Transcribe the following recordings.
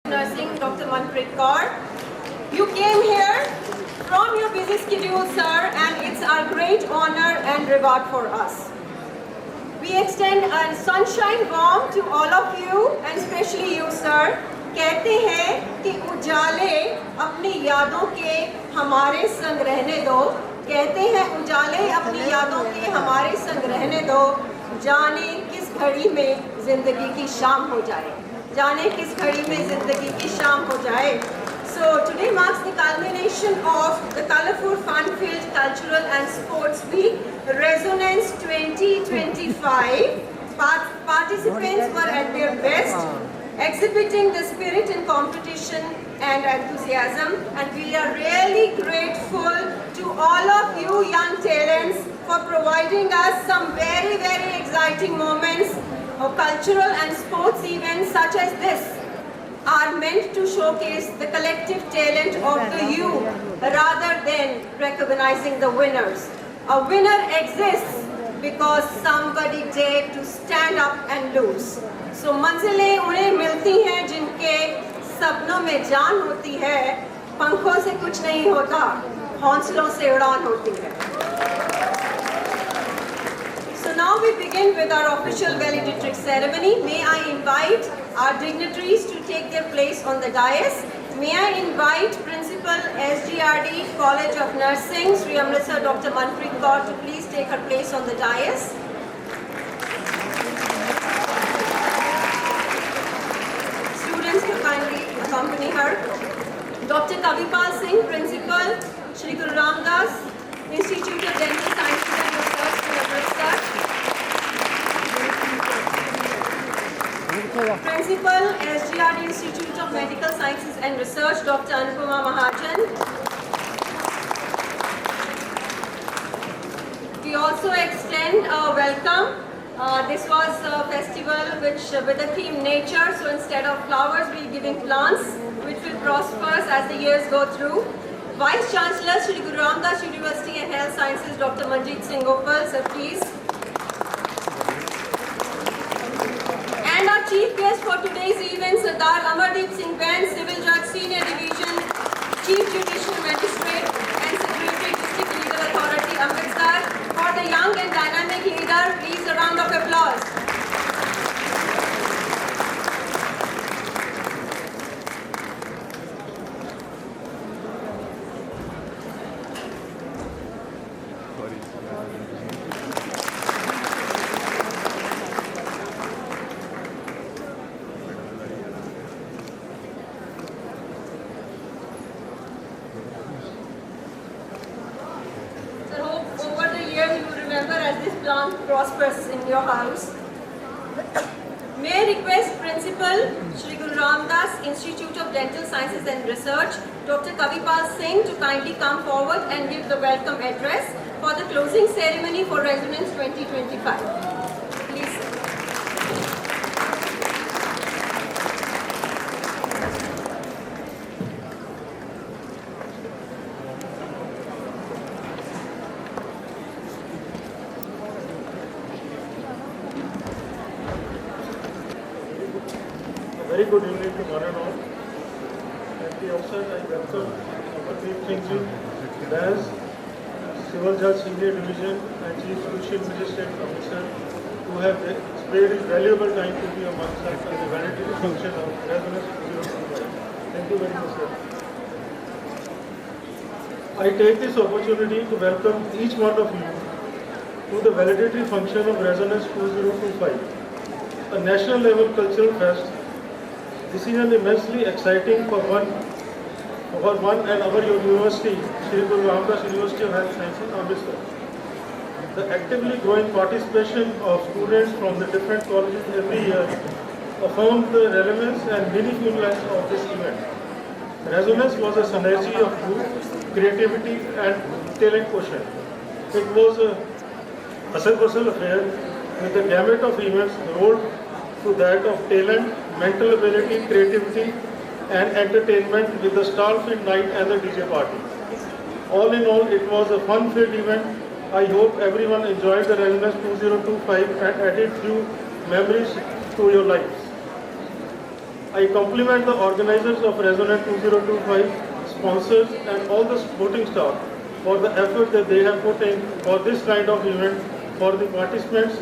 Nursing, Dr. Manpreet Kaur. You came here from your busy schedule, sir, and it's our great honor and reward for us. We extend a sunshine warm to all of you and especially you, sir. कहते हैं कि उजाले अपनी यादों के हमारे संग रहने दो. कहते हैं उजाले अपनी यादों के हमारे संग रहने दो. जाने किस घड़ी में जिंदगी की शाम हो जाए. जाने किस घड़ी में जिंदगी की शाम हो जाए. So today marks the culmination of the colorful, fun-filled cultural and sports week, Resonance 2025. Participants were at their best, exhibiting the spirit in competition and enthusiasm, and we are really grateful to all of you young talents for providing us some very, very exciting moments. Cultural and sports events such as this are meant to showcase the collective talent of the youth rather than recognizing the winners. A winner exists because somebody dared to stand up and lose. So मंजिलें उन्हें मिलती हैं जिनके सपनों में जान होती है. पंखों से कुछ नहीं होता, हौसलों से उड़ान होती है. So now we begin with our official valedictory ceremony. May I invite our dignitaries to take their place on the dais. May I invite Principal SGRD College of Nursing, Sri Amritsar Dr. Manpreet Kaur, to please take her place on the dais. Students to kindly accompany her. Dr. Kavipal Singh, Principal, Shri Guru Ramdas Institute of Dental Sciences and Research, Sri Amritsar. Principal, SGRD Institute of Medical Sciences and Research, Dr. Anupama Mahajan. We also extend a welcome. This was a festival with the theme nature, so instead of flowers, we're giving plants, which will prosper as the years go through. Vice Chancellor, Shri Guru Ramdas University and Health Sciences, Dr. Manjeet Singh Gopal, sir, please. And our chief guest for today's event, Sardar Amardeep Singh Bain, Civil Judge, Senior Division, Chief Judicial Magistrate and Secretary, District Legal Authority, Amritsar. For the young and dynamic leader, please a round of applause. Prospers in your house. May I request Principal, Shri Guru Ramdas Institute of Dental Sciences and Research, Dr. Kavipal Singh, to kindly come forward and give the welcome address for the closing ceremony for Resonance 2025. Please, sir. Very good evening to one and all. At the outset, I welcome Amardeep Singh Ji, Bain, Civil Judge Senior Division and Chief Judicial Magistrate Officer, who have spared his valuable time to be amongst us in the valedictory function of Resonance 2025. Thank you very much, sir. I take this opportunity to welcome each one of you to the valedictory function of Resonance 2025, a national level cultural fest. This is an immensely exciting for one and our university, Shri Guru Ramdas University of Health Sciences, Amritsar. The actively growing participation of students from the different colleges every year affirms the relevance and meaningfulness of this event. Resonance was a synergy of youth, creativity and talent quotient. It was a hustle-bustle affair with the gamut of events rolled to that of talent, mental ability, creativity and entertainment with the star-filled night and the DJ party. All in all, it was a fun-filled event. I hope everyone enjoyed the Resonance 2025 and added few memories to your lives. I compliment the organizers of Resonance 2025, sponsors and all the supporting staff for the effort that they have put in for this kind of event, for the participants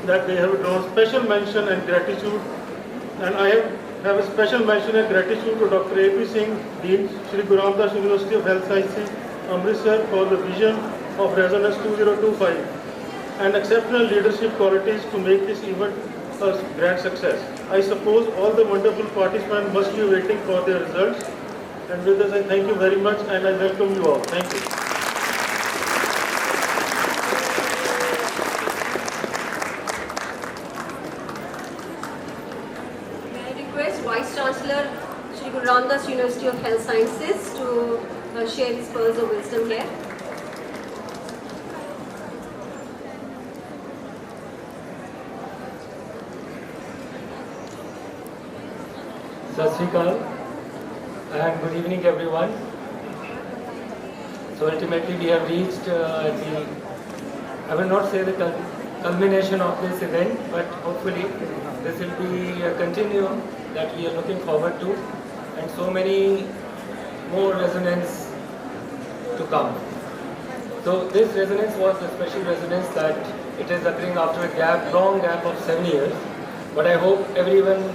that they have drawn special mention and gratitude. And I have a special mention and gratitude to Dr. A.P. Singh, Dean, Sri Guru Ramdas University of Health Sciences, Amritsar, for the vision of Resonance 2025 and exceptional leadership qualities to make this event a grand success. I suppose all the wonderful participants must be waiting for their results. And with this, I thank you very much and I welcome you all. Thank you. May I request Vice Chancellor Sri Guru Ramdas University of Health Sciences to share his pearls of wisdom here. Sat Sri Akal and good evening everyone. So ultimately we have reached I will not say the culmination of this event, but hopefully this will be a continuum that we are looking forward to and so many more resonance to come. So this resonance was a special resonance that it is occurring after a long gap of 7 years, but I hope everyone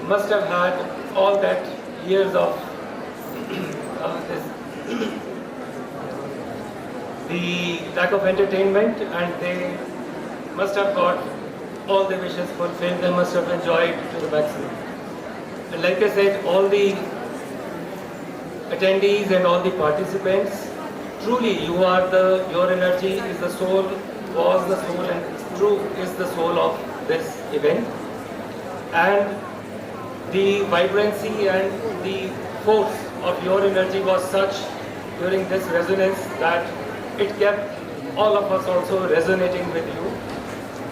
must have had all that years of the lack of entertainment, and they must have got all their wishes fulfilled. They must have enjoyed to the maximum. And like I said, all the attendees and all the participants, truly your energy is the soul, was the soul, and true is the soul of this event. And the vibrancy and the force of your energy was such during this resonance that it kept all of us also resonating with you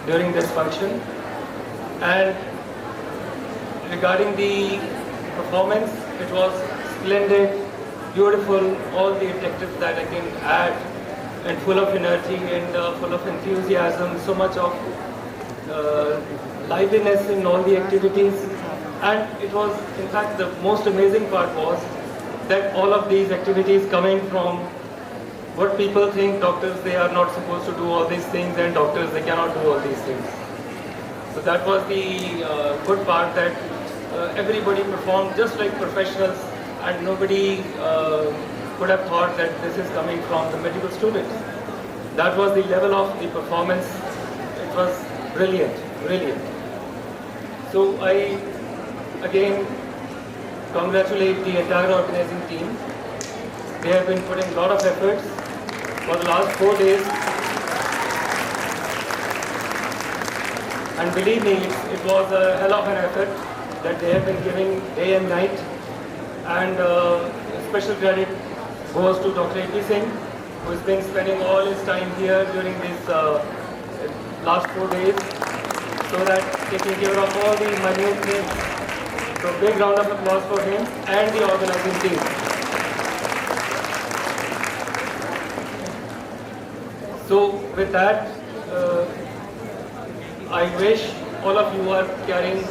during this function. And regarding the performance, it was splendid, beautiful, all the adjectives that I can add, and full of energy and full of enthusiasm, so much of liveliness in all the activities. And it was, in fact, the most amazing part was that all of these activities coming from what people think doctors, they are not supposed to do all these things, and doctors, they cannot do all these things. So that was the good part, that everybody performed just like professionals, and nobody could have thought that this is coming from the medical students. That was the level of the performance. It was brilliant, brilliant. So I again congratulate the entire organizing team. They have been putting a lot of efforts for the last 4 days. And believe me, it was a hell of an effort that they have been giving day and night. And special credit goes to Dr. A.P. Singh, who has been spending all his time here during these last 4 days, so that taking care of all the minute things. So big round of applause for him and the organizing team. So with that, I wish all of you are carrying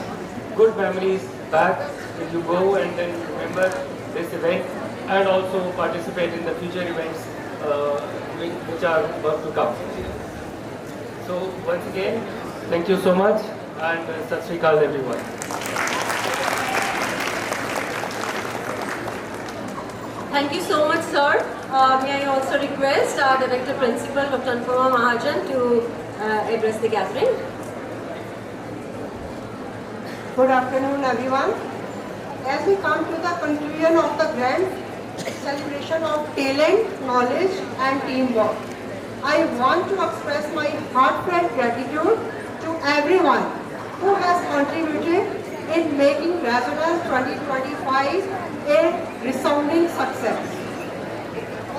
good memories back when you go and then remember this event, and also participate in the future events which are about to come. So once again, thank you so much, and Sat Sri Akal everyone. Thank you so much, sir. May I also request our Director Principal, Dr. Anupama Mahajan, to address the gathering. Good afternoon, everyone. As we come to the conclusion of the grand celebration of talent, knowledge, and teamwork, I want to express my heartfelt gratitude to everyone who has contributed in making Resonance 2025 a resounding success.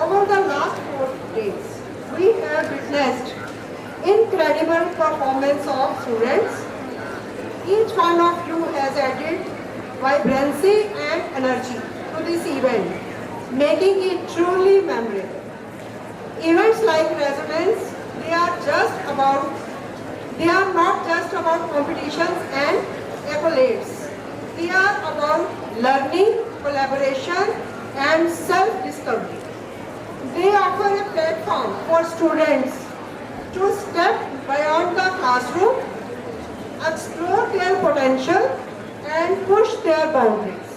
Over the last 4 days, we have witnessed incredible performance of students. Each one of you has added vibrancy and energy to this event, making it truly memorable. Events like Resonance, they are not just about competitions and accolades. for learning, collaboration, and self-discovery. They offer a platform for students to step beyond the classroom, explore their potential, and push their boundaries.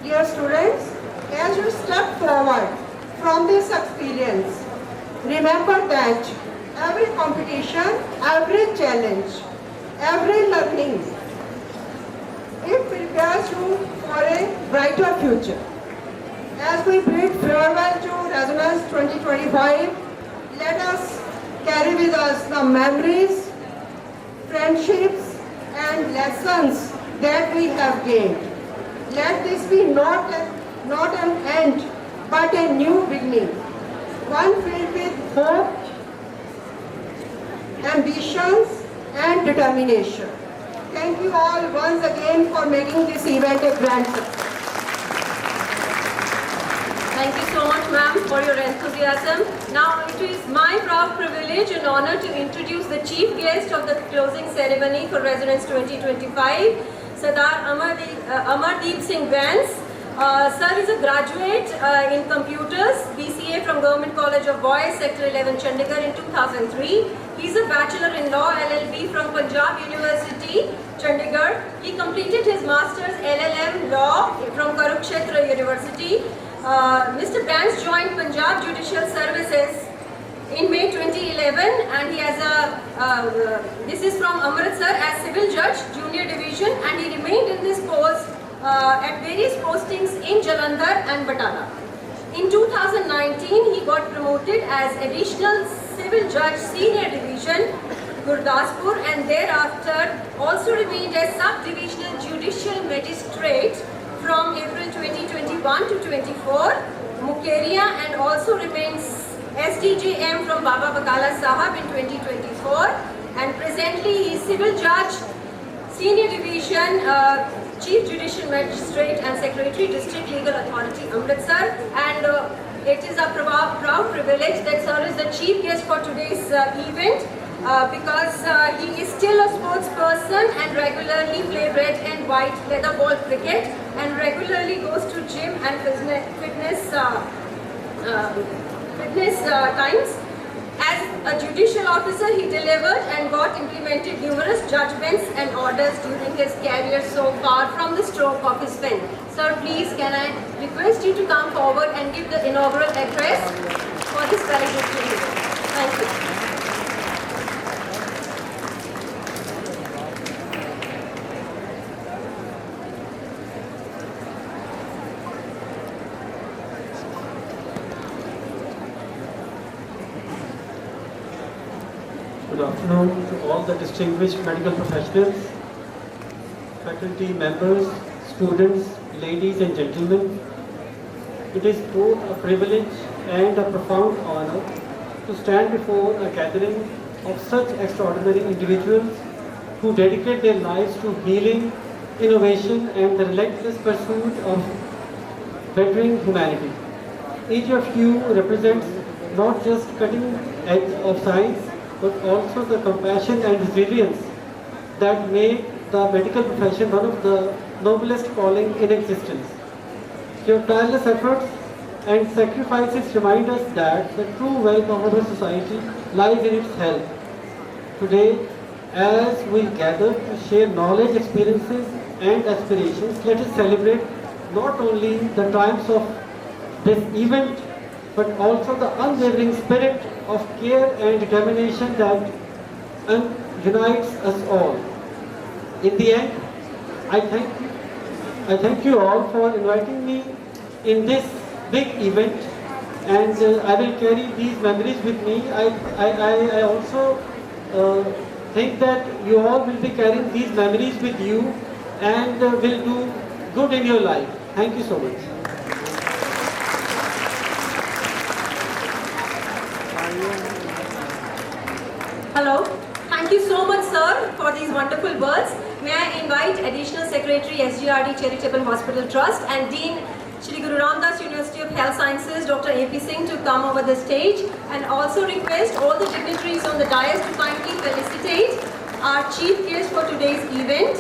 Dear students, as you step forward from this experience, remember that every competition, every challenge, every learning, it prepares you for a brighter future. As we bid farewell to Resonance 2025, let us carry with us the memories, friendships, and lessons that we have gained. Let this be not an end, but a new beginning, one filled with hope, ambitions, and determination. Thank you all once again for making this event a grand success. Thank you so much, ma'am, for your enthusiasm. Now it is my proud privilege and honor to introduce the chief guest of the closing ceremony for Resonance 2025, Sardar Amardeep Singh Vance. Sir is a graduate in computers, BCA from Government College of Boys, Sector 11, Chandigarh in 2003. He is a Bachelor in Law, LLB from Punjab University, Chandigarh. He completed his Master's LLM Law from Kurukshetra University. Mr. Vance joined Punjab Judicial Services in May 2011 and he has this is from Amritsar as Civil Judge, Junior Division, and he remained in this post at various postings in Jalandhar and Batala. In 2019, he got promoted as Additional Civil Judge, Senior Division, Gurdaspur, and thereafter also remained as Sub-Divisional Judicial Magistrate from April 2021 to 24, Mukeria, and also remains SDJM from Baba Bakala Sahab in 2024, and presently he is Civil Judge, Senior Division, Chief Judicial Magistrate and Secretary, District Legal Authority, Amritsar, and it is a proud privilege that Sir is the chief guest for today's event because he is still a sports person and regularly play red and white leather ball cricket and regularly goes to gym and fitness times. As a judicial officer, he delivered and got implemented numerous judgments and orders during his career so far from the stroke of his pen. Sir, please can I request you to come forward and give the inaugural address for this valedictory event. Thank you. Good afternoon to all the distinguished medical professionals, faculty members, students, ladies and gentlemen. It is both a privilege and a profound honor to stand before a gathering of such extraordinary individuals who dedicate their lives to healing, innovation and the relentless pursuit of bettering humanity. Each of you represents not just cutting edge of science, but also the compassion and resilience that make the medical profession one of the noblest calling in existence. Your tireless efforts and sacrifices remind us that the true welcome of a society lies in its health. Today, as we gather to share knowledge, experiences and aspirations, let us celebrate not only the triumphs of this event, but also the unwavering spirit of care and determination that unites us all. In the end, I thank you all for inviting me in this big event, and I will carry these memories with me. I also think that you all will be carrying these memories with you and will do good in your life. Thank you so much. Hello. Thank you so much, sir, for these wonderful words. May I invite Additional Secretary, SGRD Charitable Hospital Trust and Dean, Shri Guru Ramdas University of Health Sciences, Dr. A.P. Singh, to come over the stage, and also request all the dignitaries on the dais to kindly felicitate our chief guest for today's event.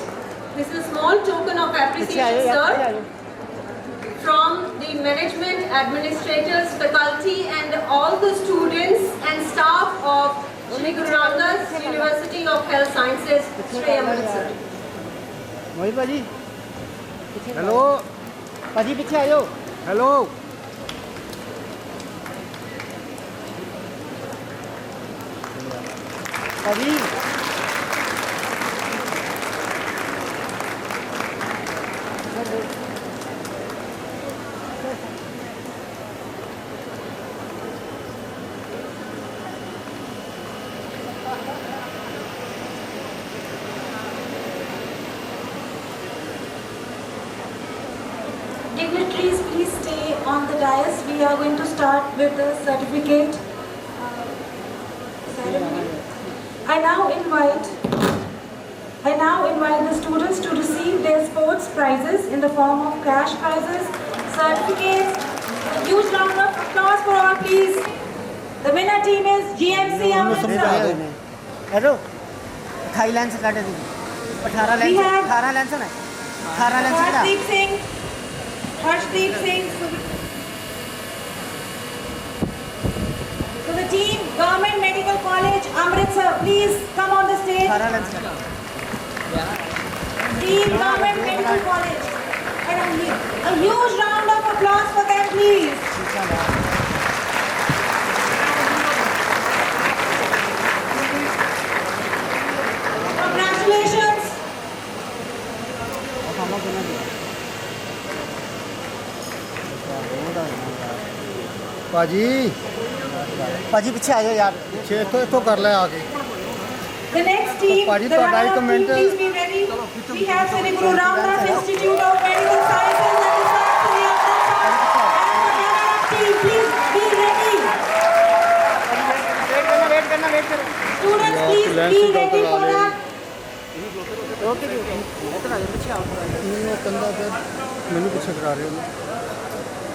This is a small token of appreciation, sir, from the management, administrators, faculty, and all the students and staff of Shri Guru Ramdas University of Health Sciences, Sri Amritsar. मोहित भाजी hello भाजी पीछे आ जाओ hello भाजी Dignitaries, please stay on the dais. We are going to start with the certificate ceremony. I now invite the students to receive their sports prizes in the form of cash prizes, certificates. A huge round of applause for all, please. The winner team is GMC Amritsar. Hello 28 line से काटे दीजिए 18 line से 18 line से ना 18 line से ना Harshdeep Singh. So the team, Government Medical College, Amritsar, please come on the stage. 18 line से Team, Government Medical College. And a huge round of applause for them, please. Congratulations. पाजी भाजी पीछे आ जाओ यार छे तो कर ले आगे The next team, Paji, the ਤੁਹਾਡਾ runner-up comment- team, please be ready. We have Sri Guru Ramdas Institute of Medical Sciences and Research, Sri Amritsar. And the runner-up team, please be ready. Wait करना Students, please be ready for that. Okay जी okay इतना पीछे आओ ਮੈਨੂੰ ਕੰਦਾ ਫਿਰ ਮੈਨੂੰ ਪਿੱਛੇ ਕਰਾ ਰਹੇ ਹੋ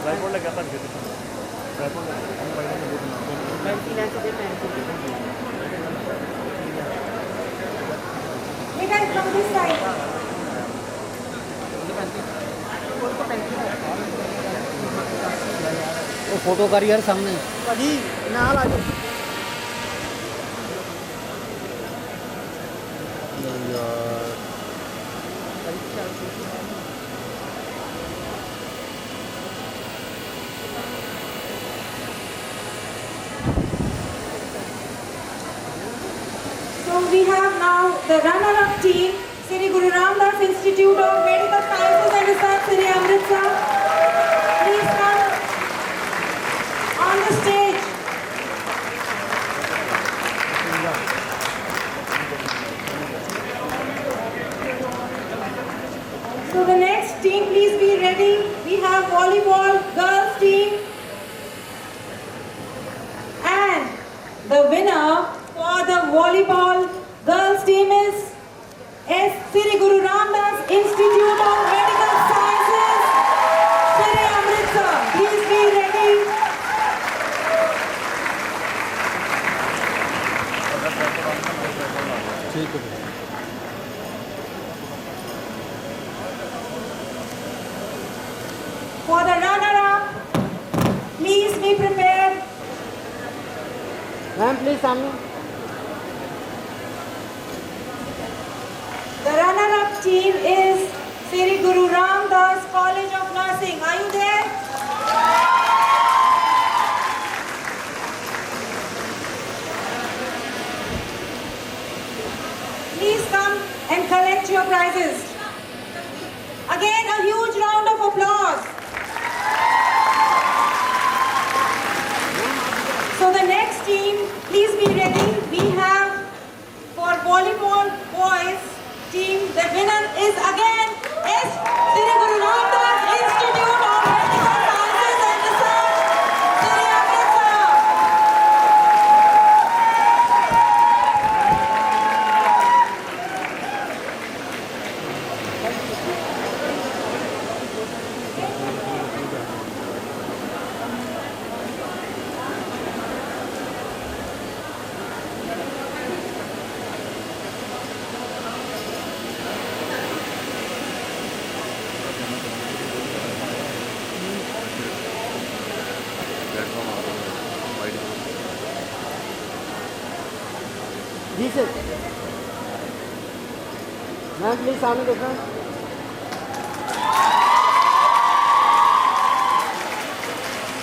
You guys from this side. वो फोटो करी यार सामने भाजी नाल आ जाओ So we have now the runner-up team, Sri Guru Ramdas Institute of Medical Sciences and Research, Sri Amritsar. Please come on the stage. So the next team, please be ready. We have volleyball girls team. And the winner for the volleyball girls team is Sri Guru Ramdas Institute of Medical Sciences, Sri Amritsar. Please be ready. ठीक है For the runner-up, please be prepared. Ma'am please सामने The runner-up team is Sri Guru Ramdas College of Nursing. Are you there? Please come and collect your prizes. Again, a huge round of applause. So the next team, please be ready. We have for volleyball boys team, the winner is again Sri Guru Ramdas Institute of Medical Sciences and Research, Sri Amritsar. जी sir. Ma'am please सामने देखना।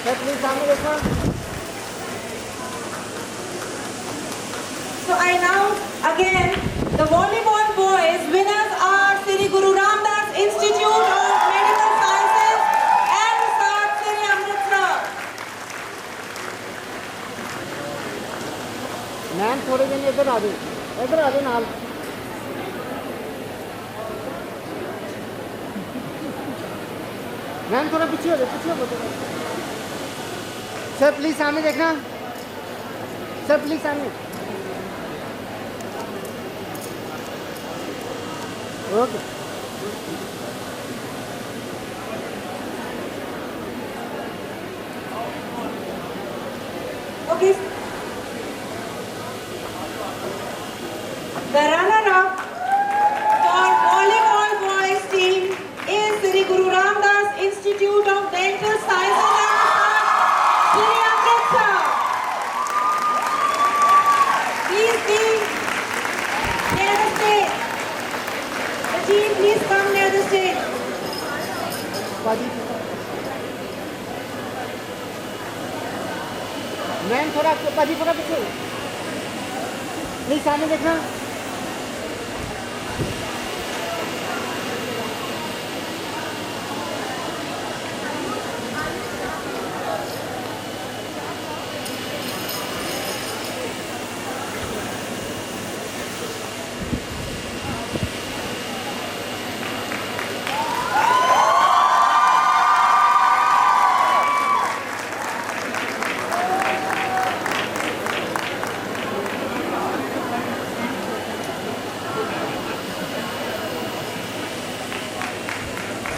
Sir please सामने देखना। So I now again the volleyball boys winners are Sri Guru Ramdas Institute of Medical Sciences and Research, Sri Amritsar. Ma'am थोड़े दिन इधर आ जाओ, इधर आ जाओ नाल। मैम थोड़ा पीछे हो जाओ, पीछे हो जाओ। सर प्लीज सामने देखना। सर प्लीज सामने। Okay. Okay. The runner-up for volleyball boys team is Sri Guru Ramdas Institute of Dental Sciences and Research, Sri Amritsar. Please be near the stage. The team, please come near the stage. Ma'am थोड़ा पाजी थोड़ा पीछे please सामने देखना।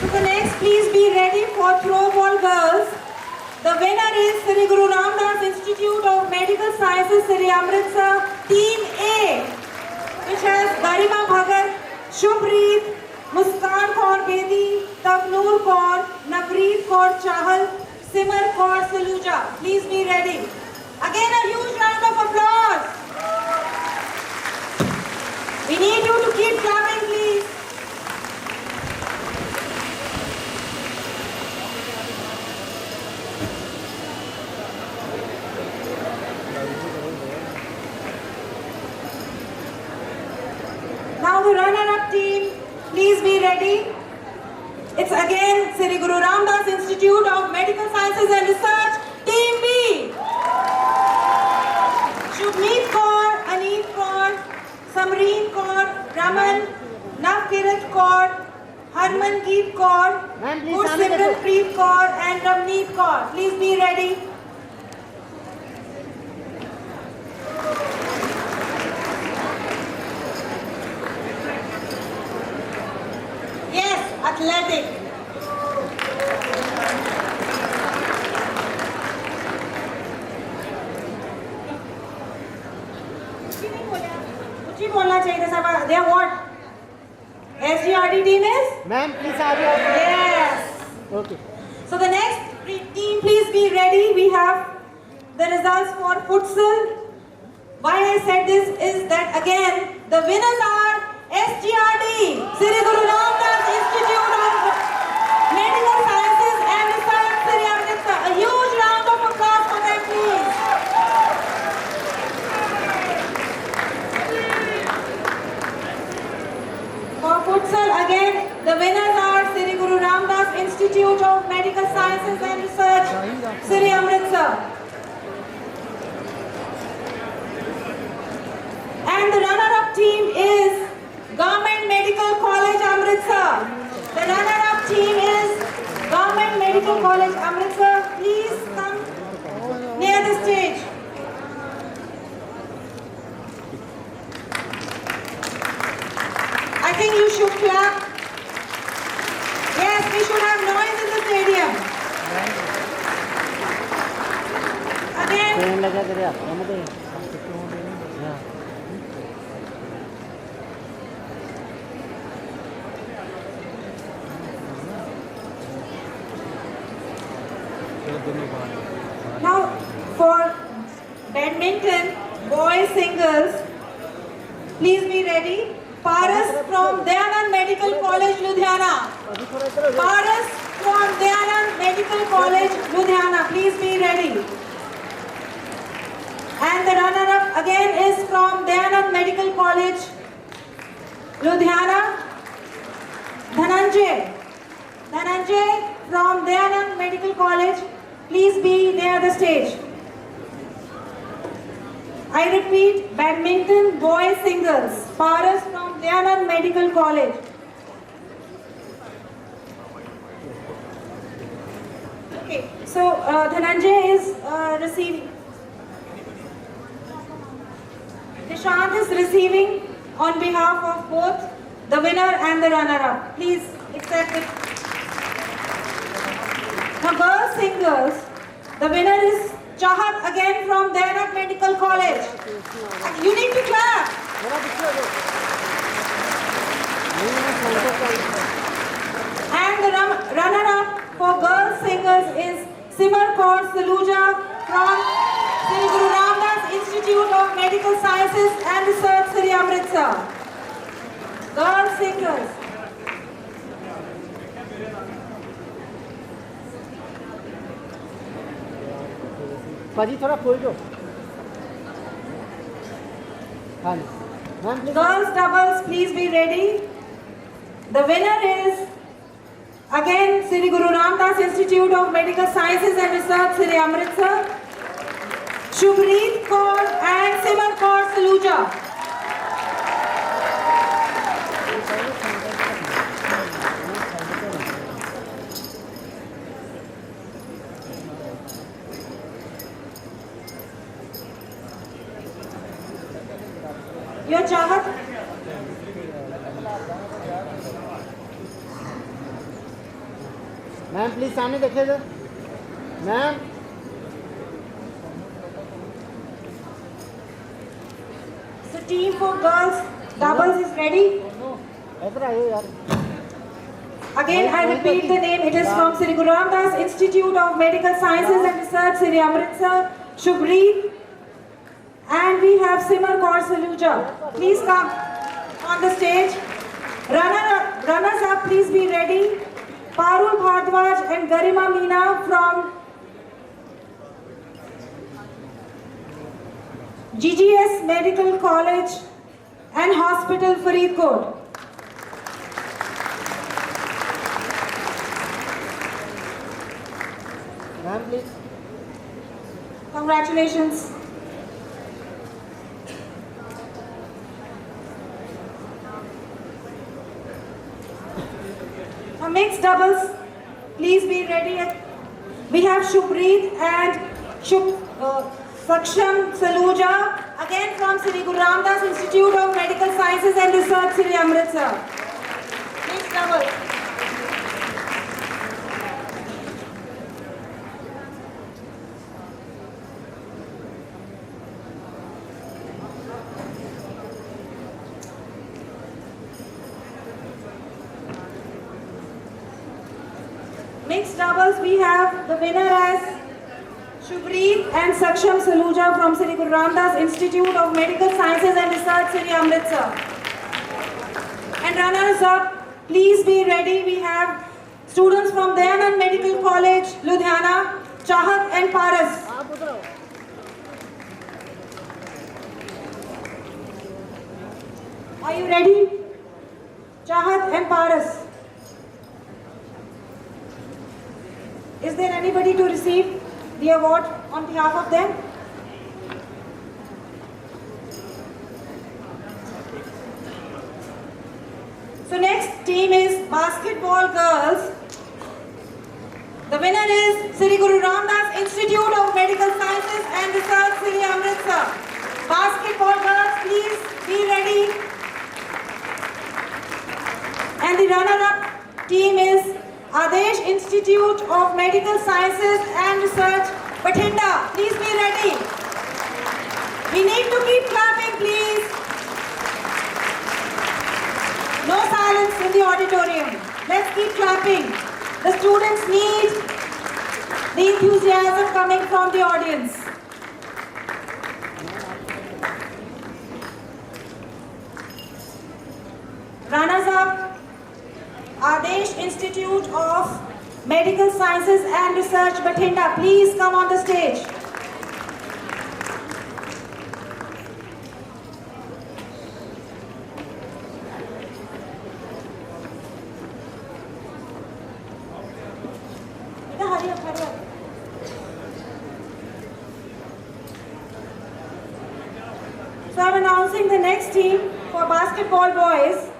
So the next, please be ready for throw ball girls. The winner is Sri Guru Ramdas Institute of Medical Sciences, Sri Amritsar, Team A, which has Garima Bhagat, Shubhreet, Muskan Kaur Bedi, Tavnoor Kaur, Navreet Kaur Chahal, Simar Kaur Saluja. Please be ready. Again, a huge round of applause. We need you to keep clapping, please. Now the runner-up team, please be ready. It's again Sri Guru Ramdas Institute of Medical Sciences and Research, Team B. Shubhneet Kaur, Aneet Kaur, Samreen Kaur, Raman, Navkirat Kaur, Harmanjeet Kaur, Ma'am, please stand up. Gursimranpreet Kaur and Ramneet Kaur. Please be ready. Yes, athletic. कुछ ही बोलना चाहिए था सब. They are what? SGRD team is? Ma'am please आ जाओ। Yes. Okay. So the next team, please be ready. We have the results for futsal. Why I said this is that again the winners are SGRD, Sri Guru Ramdas Institute of Medical Sciences and Research, Sri Amritsar. A huge round of applause for them, please. For futsal, again, the winners are Sri Guru Ramdas Institute of Medical Sciences and Research, Sri Amritsar. And the runner-up team is Government Medical College, Amritsar. The runner-up team is Government Medical College, Amritsar. Please come near the stage. I think you should clap. Yes, we should have noise in the stadium. Again. Train लगा तेरे हाथ में तो Now, for badminton, boys singles, Please be ready. Paras from Dayanand Medical College, Ludhiana. Paras from Dayanand Medical College, Ludhiana. Please be ready. And the runner-up again is from Dayanand Medical College, Ludhiana. Dhananjay. Dhananjay from Dayanand Medical College. Please be near the stage. I repeat, badminton boys singles. Paras from Dayanand Medical College. Okay, so Dhananjay is receiving. Nishant is receiving on behalf of both the winner and the runner-up. Please accept it. For girls singles, the winner is Chahat again from Dayanand Medical College. You need to clap. And the runner-up for girls singles is Simar Kaur Saluja from Sri Guru Ramdas Institute of Medical Sciences and Research, Sri Amritsar. Girls singles. पाजी थोड़ा खोल दो हाँ जी ma'am please Girls doubles, please be ready. The winner is again Sri Guru Ramdas Institute of Medical Sciences and Research, Sri Amritsar. Shubhreet Kaur and Simar Kaur Saluja. Your Chahat. Ma'am please सामने देखिए तो ma'am So team for girls doubles is ready. इधर आइए यार Again I repeat the name. It is from Sri Guru Ramdas Institute of Medical Sciences and Research, Sri Amritsar. Shubhreet. And we have Simar Kaur Saluja. Please come on the stage. Runners up, please be ready. Parul Bhardwaj and Garima Meena from GGS Medical College and Hospital, Faridkot. Ma'am please Congratulations. For mixed doubles, please be ready. We have Shubhreet and Saksham Saluja, again from Sri Guru Ramdas Institute of Medical Sciences and Research, Sri Amritsar. Mixed doubles. Mixed doubles, we have the winner as Shubhreet and Saksham Saluja from Sri Guru Ramdas Institute of Medical Sciences and Research, Sri Amritsar. And runners up, please be ready. We have students from Dayanand Medical College, Ludhiana, Chahat and Paras. Are you ready? Chahat and Paras. Is there anybody to receive the award on behalf of them? So next team is basketball girls. The winner is Sri Guru Ramdas Institute of Medical Sciences and Research, Sri Amritsar. Basketball girls, please be ready. And the runner-up team is Adesh Institute of Medical Sciences and Research, Bathinda. Please be ready. We need to keep clapping, please. No silence in the auditorium. Let's keep clapping. The students need the enthusiasm coming from the audience. Runners up, Adesh Institute of Medical Sciences and Research, Bathinda. Please come on the stage. Hurry up, hurry up. So I'm announcing the next team for basketball boys.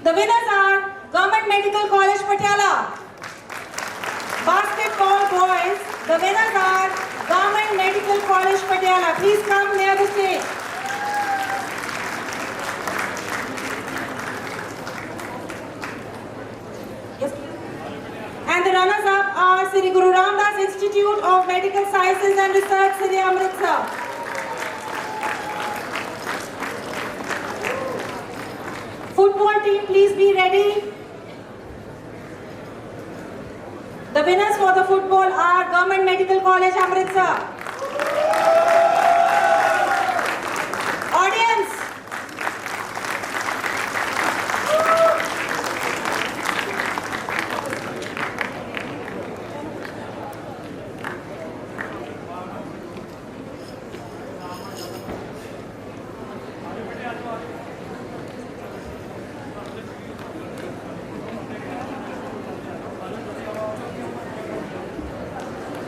The winners are Government Medical College Patiala. Basketball boys, the winners are Government Medical College Patiala. Please come near the stage. Yes, please. And the runners up are Sri Guru Ramdas Institute of Medical Sciences and Research, Sri Amritsar. Football team, please be ready. The winners for the football are Government Medical College, Amritsar. Audience.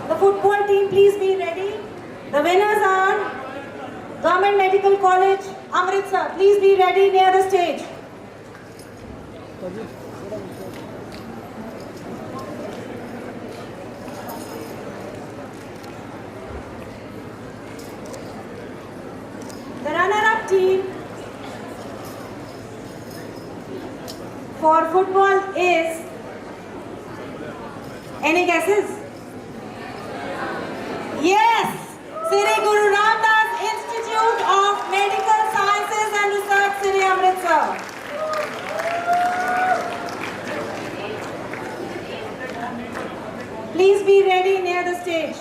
The football team, please be ready. The winners are Government Medical College, Amritsar. Please be ready near the stage. The runner-up team for football is, any guesses? Yes, Sri Guru Ramdas Institute of Medical Sciences and Research, Sri Amritsar. Please be ready near the stage.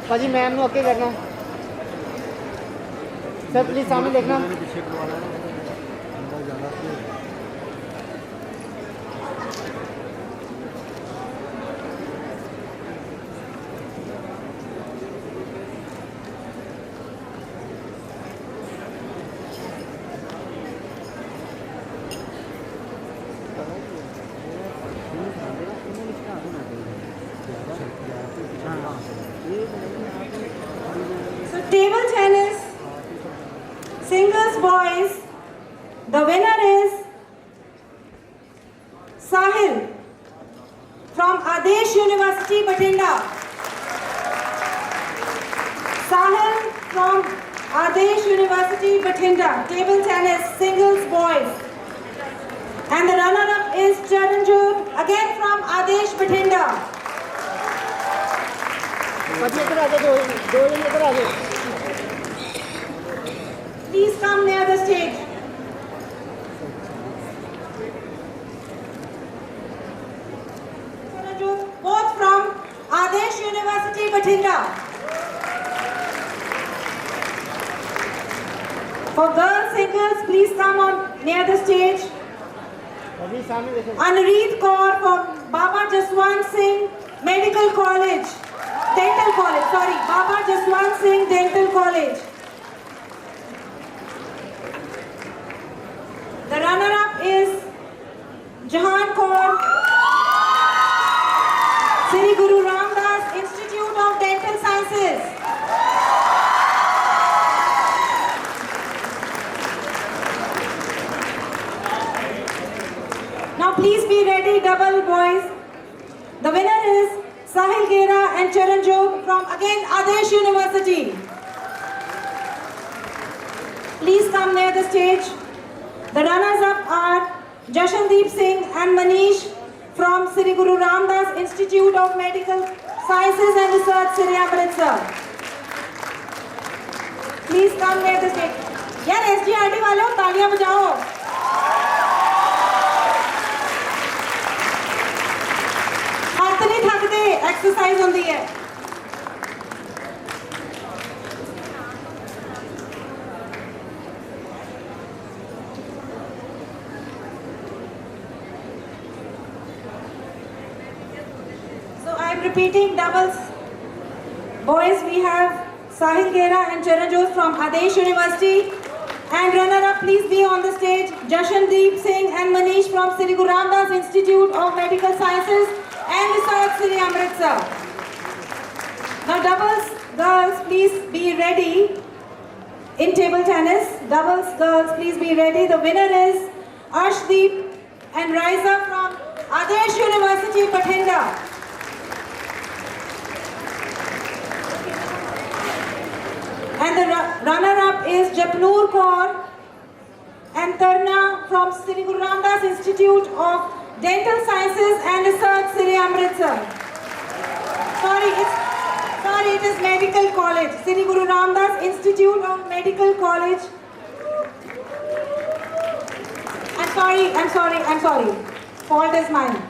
भाजी ma'am ਨੂੰ ਅੱਗੇ ਕਰਨਾ sir please सामने देखना पीछे करवाना है अंदर जाना है So table tennis, singles boys, the winner is Sahil from Adesh University, Bathinda. Sahil from Adesh University, Bathinda, table tennis, singles boys. And the runner-up is Charanjot, again from Adesh, Bathinda. भाजी इधर आ जाओ दो जन इधर आ जाओ Please come near the stage. Charanjot, both from Adesh University, Bathinda. For girls singles, please come on near the stage. भाजी सामने देखो Anurith Kaur from Baba Jaswant Singh Medical College, Dental College, sorry, Baba Jaswant Singh Dental College. The runner-up is Jahan Kaur, Sri Guru Ramdas Institute of Dental Sciences. Now please be ready, double boys. The winner is Sahil Gera and Charanjot from again Adesh University. Please come near the stage. The runners-up are Jashandeep Singh and Manish from Sri Guru Ramdas Institute of Medical Sciences and Research, Sri Amritsar. Please come near the stage. यार SGRT वालों तालियां बजाओ। हाथ नहीं थकते, exercise होती है। So I am repeating doubles. Boys, we have Sahil Gera and Charanjot from Adesh University. And runner-up, please be on the stage. Jashandeep Singh and Manish from Sri Guru Ramdas Institute of Medical Sciences and Research, Sri Amritsar. Now doubles, girls, please be ready. In table tennis, doubles, girls, please be ready. The winner is Arshdeep and Raisa from Adesh University, Bathinda. And the runner-up is Japnoor Kaur and Tarna from Sri Guru Ramdas Institute of Dental Sciences and Research, Sri Amritsar. Sorry, it is Medical College. Sri Guru Ramdas Institute of Medical College. I'm sorry. Fault is mine.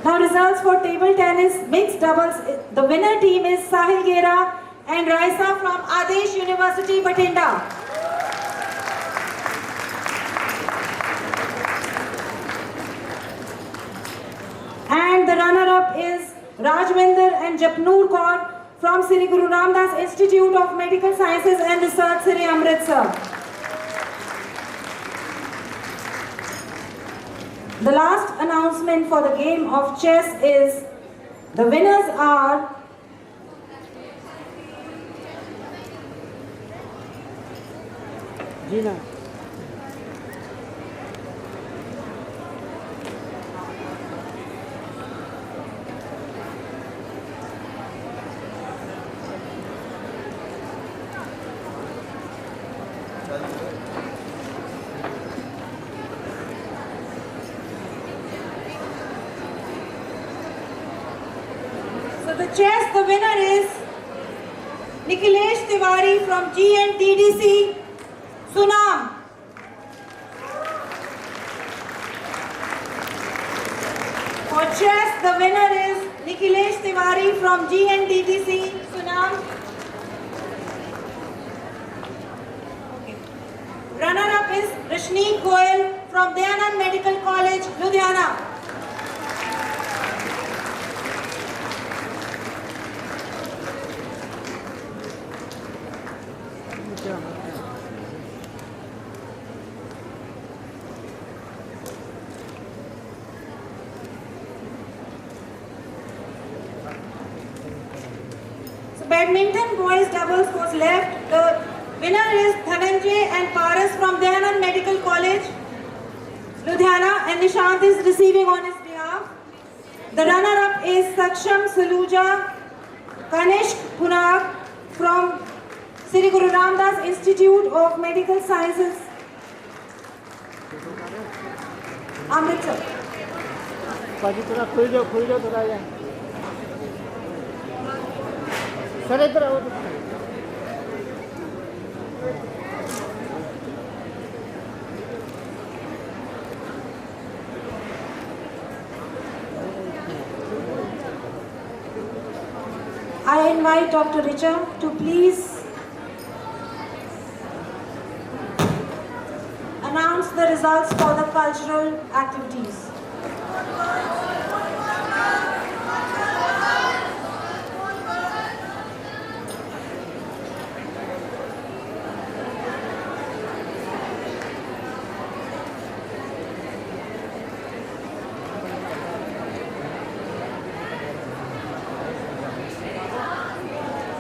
Now results for table tennis mixed doubles. The winner team is Sahil Gera and Raisa from Adesh University, Bathinda. And the runner-up is Rajwinder and Japnoor Kaur from Sri Guru Ramdas Institute of Medical Sciences and Research, Sri Amritsar. The last announcement for the game of chess is the winners are Gina. So the chess, the winner is Nikhilesh Tiwari from GNTDC, Sunam. For chess, the winner is Nikhilesh Tiwari from GNTDC, Sunam. Okay. Runner-up is Rashneek Goel from Dayanand Medical College, Ludhiana. Badminton boys doubles was left. The winner is Dhananjay and Paras from Dayanand Medical College, Ludhiana, and Nishant is receiving on his behalf. The runner-up is Saksham Saluja, Kanishk Punag from Sri Guru Ramdas Institute of Medical Sciences, Amritsar. पाजी थोड़ा खुल जाओ थोड़ा यार sir इधर आओ I invite Dr. Richa to please announce the results for the cultural activities.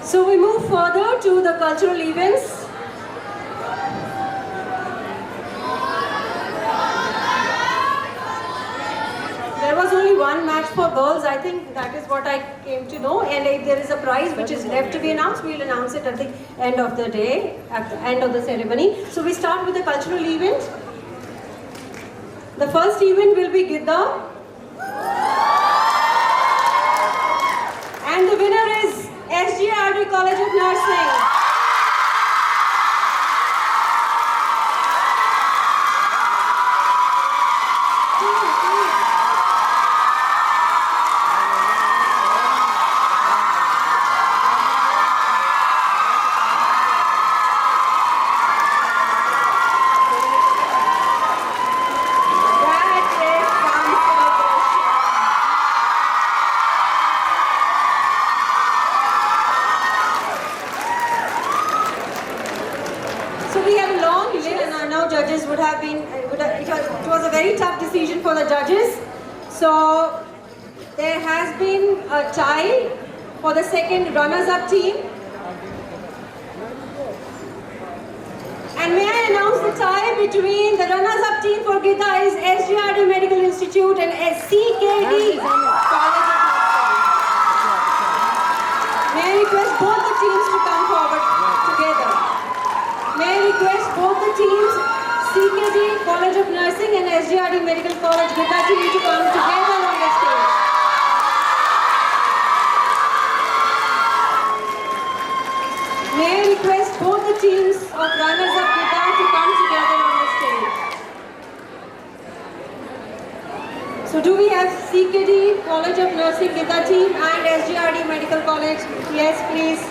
So we move further to the cultural events. There was only one match for girls. I think that is what I came to know. And if there is a prize which is left to be announced, we'll announce it at the end of the day, at the end of the ceremony. So we start with the cultural event. The first event will be Gidda. And the winner is SGRD College of Nursing. So we have a long list, and I know judges would have been, it was a very tough decision for the judges. So there has been a tie for the second runners-up team. And may I announce the tie between the runners-up team for Gidda is SGRD Medical Institute and CKD College of Nursing. May I request both the teams to come forward together. May I request both the teams, CKD College of Nursing and SGRD Medical College Gidda team to come together on the stage. May I request both the teams of runners-up Gidda to come together on the stage. So do we have CKD College of Nursing Gidda team and SGRD Medical College? Yes, please.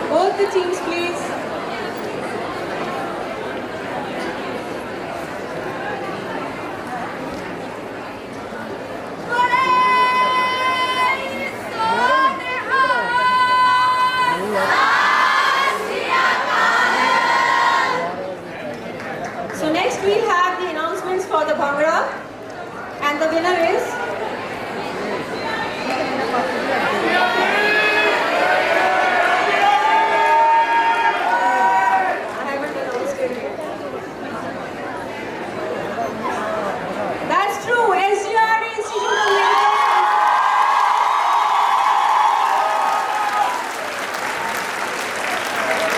Both the teams, please. So next we have the announcements for the Bhangra, and the winner is That's true. SGRD Institute of Medical Sciences.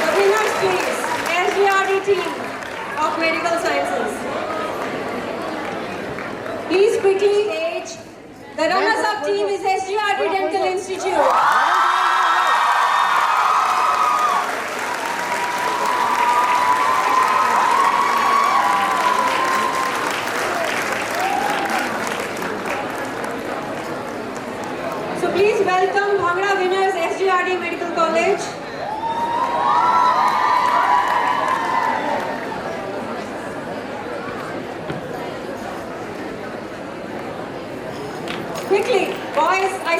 The winners, please. SGRD team of Medical Sciences. Please quickly stage. The runners-up team is SGRD Dental Institute. So please welcome Bhangra winners, SGRD Medical College. Quickly, boys, I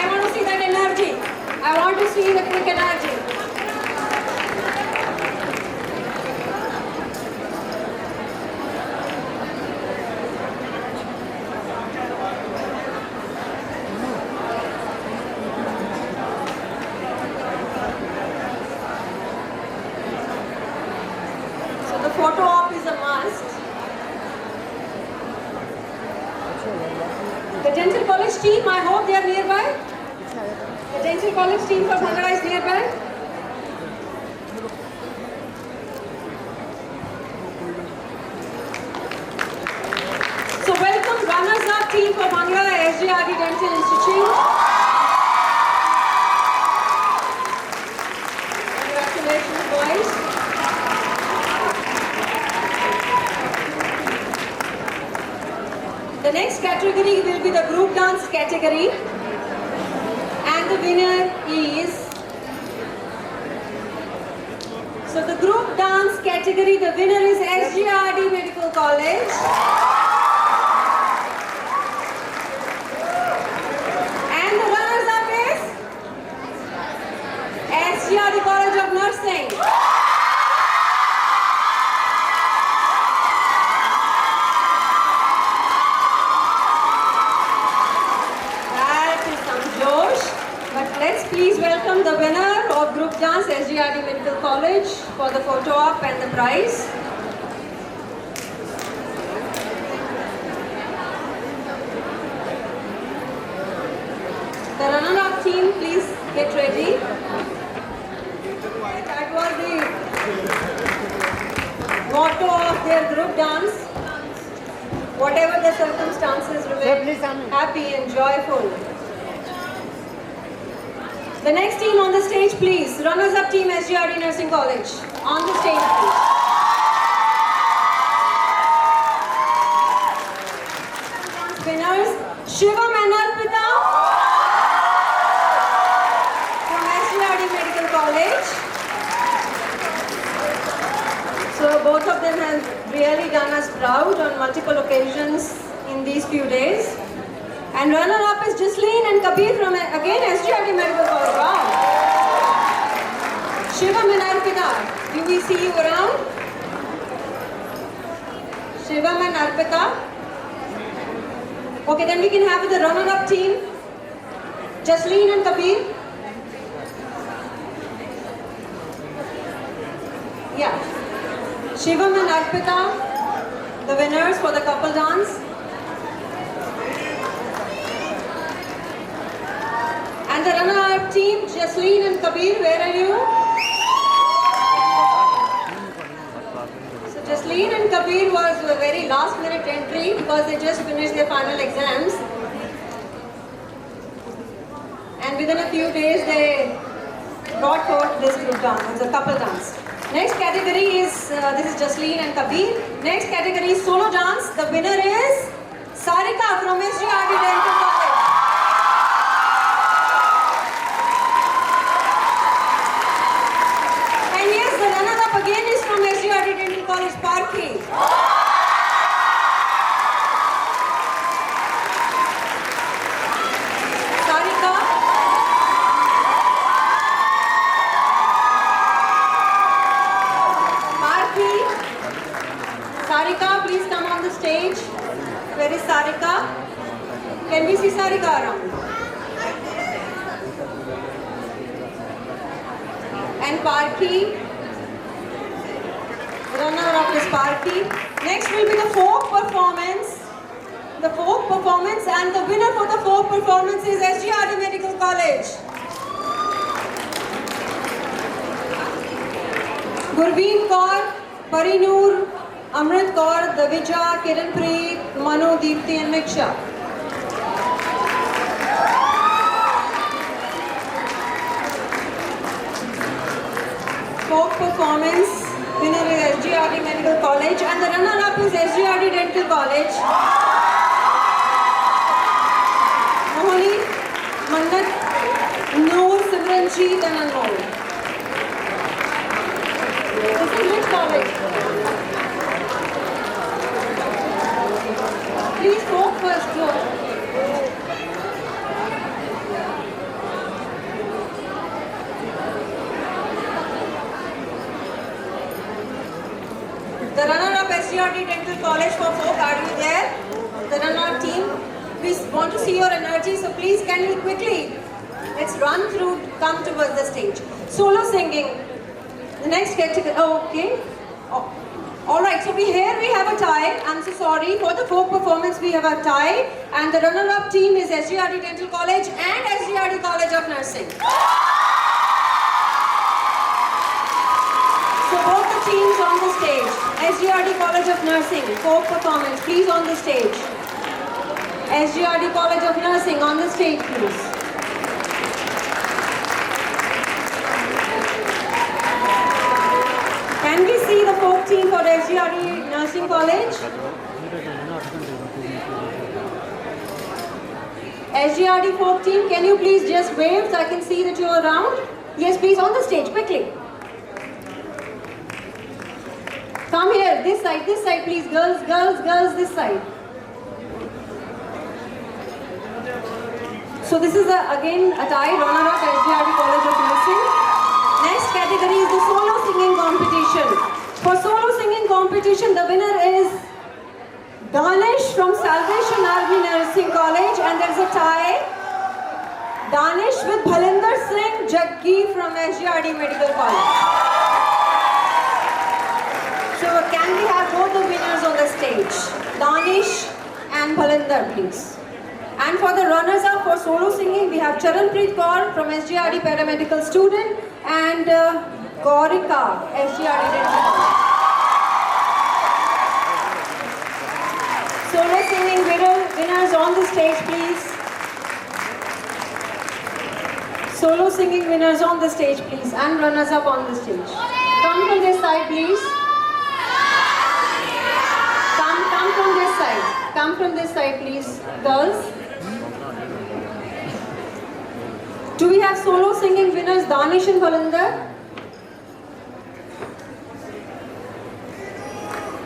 want to see that energy. I want to see the quick energy. So the photo op is a must. The dental college team, I hope they are nearby. The dental college team for Bhangra is nearby. So welcome runners-up team for Bhangra, SGRD Dental Institute. Congratulations, boys. The next category will be the group dance category, and the winner is, so the group dance category, the winner is SGRD Medical College, and the runners-up is SGRD College of Nursing. Let's please welcome the winner of group dance, SGRD Medical College, for the photo op and the prize. get ready. That was the motto of their group dance. Whatever the circumstances, remain happy and joyful. The next team on the stage, please. Runners-up team, SGRD Nursing College. On the stage, please. Winners, Shivam and Arpita from SGRD Medical College. So both of them have really done us proud on multiple occasions in these few days. And runner-up is Jasleen and Kabir from, again, SGRD Medical College. Wow. Shivam and Arpita, do we see you around? Shivam and Arpita. Okay, then we can have the runner-up team. Jasleen and Kabir. Yeah. Shivam and Arpita, the winners for the couple dance. And the runner-up team, Jasleen and Kabir, where are you? So Jasleen and Kabir was a very last-minute entry because they just finished their final exams. And within a few days, they brought forth this group dance. It's a couple dance. Next category is, this is Jasleen and Kabir. Next category is solo dance. The winner is Sarika from SGRD Dental College. And yes, the runner-up again is from SGRD Dental College, Parkhi. Sarika. Parkhi. Sarika, please come on the stage. Where is Sarika? Can we see Sarika around? And Parkhi. Runner-up is Parkhi. Next will be the folk performance. The folk performance, and the winner for the folk performance is SGRD Medical College. Gurveen Kaur, Parinoor, Amrit Kaur, Davija, Kiranpreet, Manu, Deepti and Miksha. Folk performance, winner is SGRD Medical College, and the runner-up is SGRD Dental College. Mohani, Mannat, Noor, Simranjeet and Anmol. This is which college? Please folk first, go. The runner-up SGRD Dental College for folk, are you there? The runner-up team, we want to see your energy, so please can we quickly, let's run through, come towards the stage. Solo singing, the next category, okay. Oh. Alright, so here we have a tie, I'm so sorry, for the folk performance we have a tie, and the runner-up team is SGRD Dental College and SGRD College of Nursing. So both the teams on the stage. SGRD College of Nursing, folk performance, please on the stage. SGRD College of Nursing, on the stage, please. Can we see the folk team for SGRD Nursing College? SGRD folk team, can you please just wave so I can see that you're around? Yes, please, on the stage, quickly. Come here, this side, please, girls, this side. So this is again a tie, runner-up SGRD College of Nursing. Next category is the solo singing competition. For solo singing competition, the winner is Danish from Salvation Army Nursing College, and there's a tie. Danish with Bhalinder Singh Jaggi from SGRD Medical College. So can we have both the winners on the stage? Danish and Bhalinder, please. And for the runners-up for for solo singing, we have Charanpreet Kaur from SGRD paramedical student and Gaurika, SGRD dental college. Solo singing winners on the stage, please. Solo singing winners on the stage, please, and runners up on the stage. Come from this side, please. Come from this side. Come from this side, please, girls. Do we have solo singing winners, Danish and Valinder?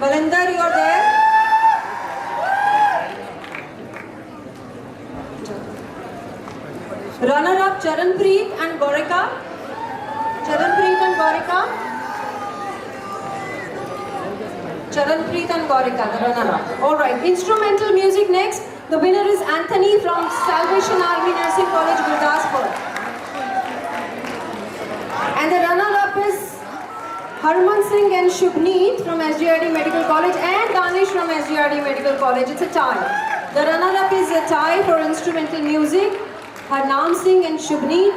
Valinder, you are there? Runner-up Charanpreet and Gaurika. Charanpreet and Gaurika. Charanpreet and Gaurika, the runner-up. Alright, instrumental music next. The winner is Anthony from Salvation Army Nursing College, Gurdaspur. And the runner-up is Harman Singh and Shubneet from SGRD Medical College and Danish from SGRD Medical College. It's a tie. The runner-up is a tie for instrumental music. Harnam Singh and Shubneet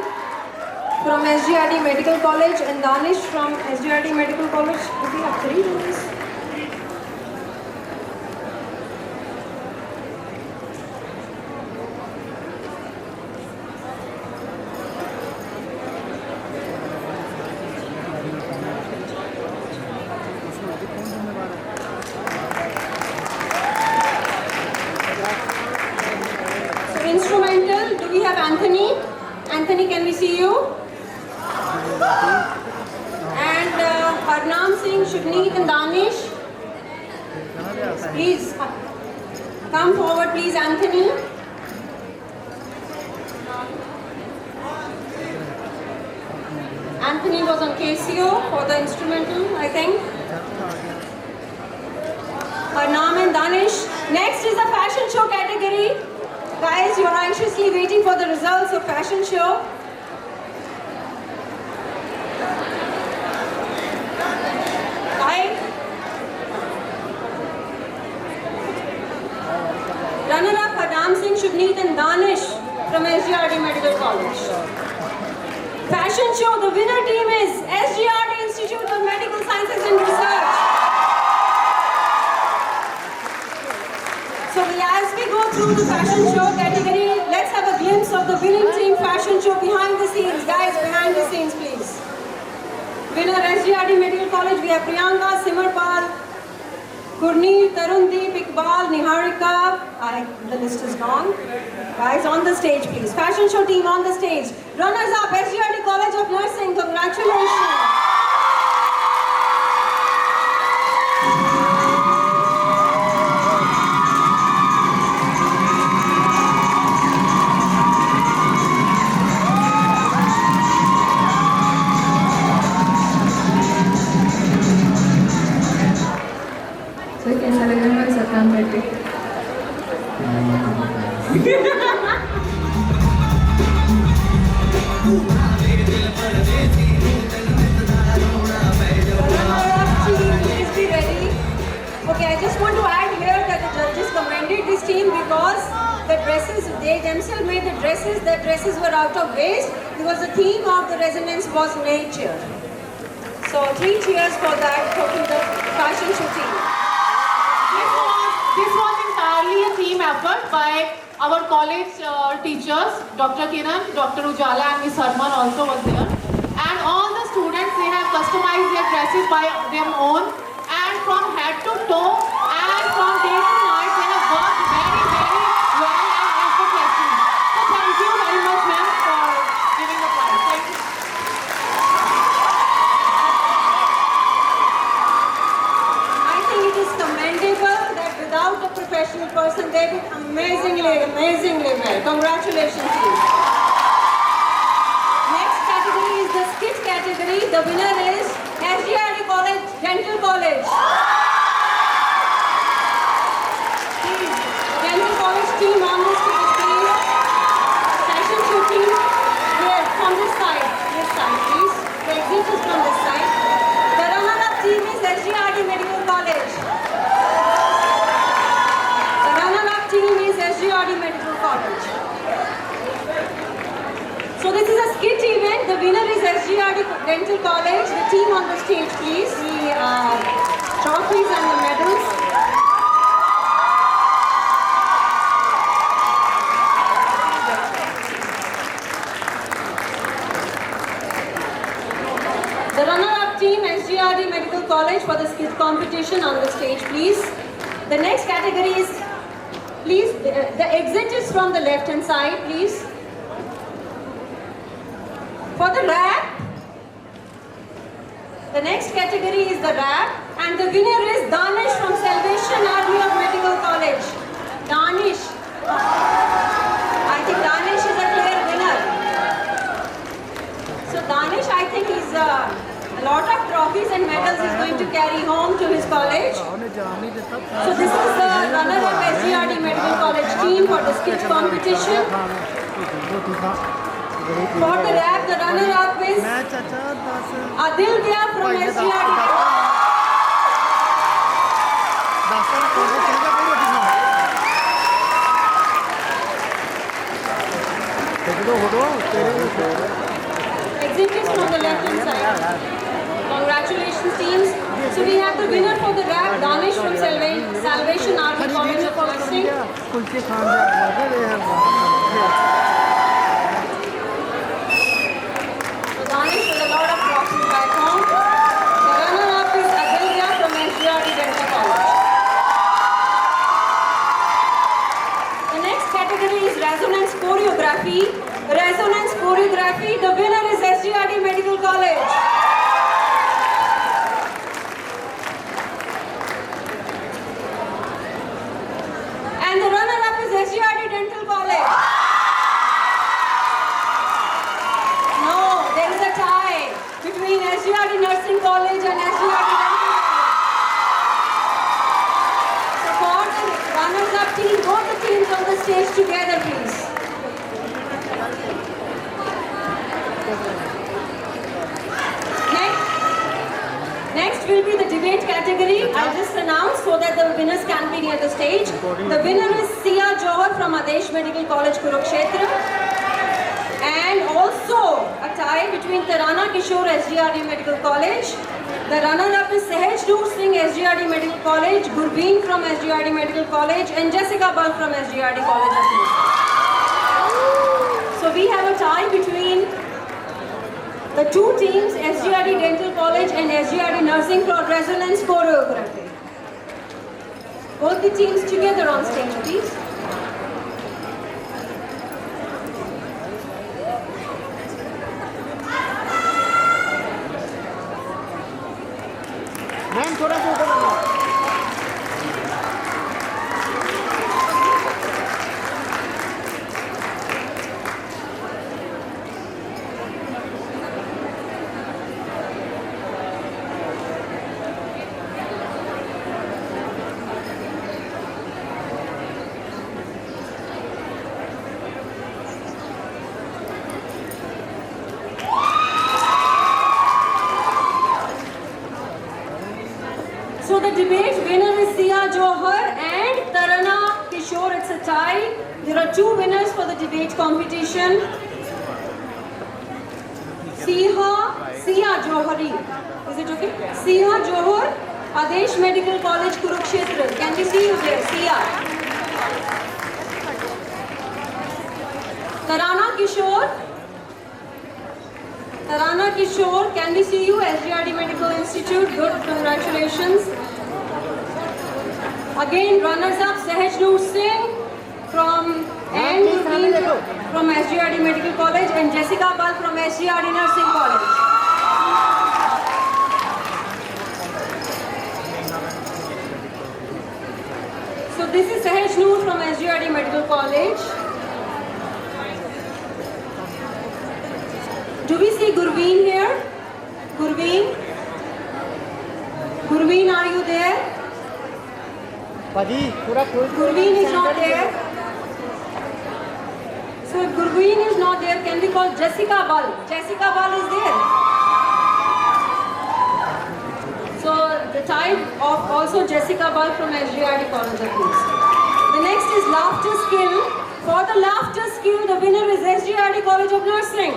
from SGRD Medical College and Danish from SGRD Medical College. Do we have 3 winners? Instrumental, do we have Anthony? Anthony, can we see you? And Harnam Singh, Shubneet and Danish. Please, come forward please, Anthony. Anthony was on KCO for the instrumental, I think. Harnam and Danish. Next is the fashion show category. Guys, you are anxiously waiting for the results of fashion show. Hi. Runner-up Harnam Singh, Shubneet and Danish from SGRD Medical College. Fashion show, the winner team is SGRD Institute of Medical Sciences and Research. So as we go through the fashion show category, let's have a glimpse of the winning team fashion show behind the scenes. Guys, behind the scenes, please. Winner SGRD Medical College, we have Priyanka, Simarpal, Gurneet, Tarundeep, Iqbal, Niharika. The list is long. Guys, on the stage, please. Fashion show team on the stage. Runners up, SGRD College of Nursing. Congratulations. कैसा लग रहा है साथ में बैठ के? Please be ready. Okay, I just want to add here that the judges commended this team because the dresses, they themselves made the dresses. The dresses were out of waste because the theme of the resonance was nature. So 3 cheers for that, for the fashion show team. This was entirely a team effort by our college teachers, Dr. Kiran, Dr. Ujala and Ms. Harman also was there. And all the students, they have customized their dresses by their own. And from head to toe and from day to night, they have worked very, very well and effortlessly. So thank you very much, ma'am, for giving the prize. Thank you. I think it is commendable that without a professional person, they did amazingly well. Congratulations to you. Next category is the skit category. The winner is SGRD College, Dental College. Please, Dental College team on the stage, please. Fashion show team, here, from this side, please. The exit is from this side. The runner-up team is SGRD Medical College. The runner-up team is SGRD Medical College. SGRD Dental College, the team on the stage please, the trophies and the medals. The runner-up team, SGRD Medical College for the skit competition on the stage, please. The next category is, please, the exit is from the left-hand side, please. For the rap, the next category is the rap, and the winner is Danish from Salvation Army of Medical College. Danish. I think Danish is a clear winner. So Danish, I think, is a lot of trophies and medals is going to carry home to his college. So this is the runner-up SGRD Medical College team for the skit competition. For the rap, the runner-up is Adilya from SGRD. Exit is from the left-hand side. Congratulations, teams. So we have the winner for the rap, Danish from Salvation Army College of Nursing. So Danish with a lot of trophies back home. The runner-up is Adilya from SGRD Dental College. The next category is Resonance Choreography. Resonance Choreography, the winner is SGRD Medical College. And the runner-up is SGRD Dental College. No, there is a tie between SGRD Nursing College and SGRD Dental College. So for the runners-up team, both the teams on the stage together, please. Next will be the debate category. I'll just announce so that the winners can be near the stage. The winner is Sia Johar from Adesh Medical College, Kurukshetra. And also a tie between Tarana Kishore, SGRD Medical College. The runner-up is Sahaj Noor Singh, SGRD Medical College, Gurbeen from SGRD Medical College, and Jessica Bal from SGRD College of Nursing. So we have a tie between the two teams, SGRD Dental College and SGRD Nursing for Resonance Choreography. Both the teams together on stage, please. Ma'am थोड़ा सा ऊपर लगाओ। So the debate winner is Sia Johar and Tarana Kishore. It's a tie. There are two winners for the debate competition. Sia Johari. Is it okay? Sia Johar, Adesh Medical College, Kurukshetra. Can we see you there? Sia. Tarana Kishore. Tarana Kishore, can we see you? SGRD Medical Institute. Good, congratulations. Again, runners-up Sahaj Noor Singh from SGRD Medical College and Jessica Bal from SGRD Nursing College. So this is Sahaj Noor from SGRD Medical College. Do we see Gurveen here? Gurveen? Gurveen, are you there? Gurveen is not there. So if Gurveen is not there, can we call Jessica Bal? Jessica Bal is there. So the type of also Jessica Bal from SGRD College of Nursing. The next is laughter skill. For the laughter skill, the winner is SGRD College of Nursing.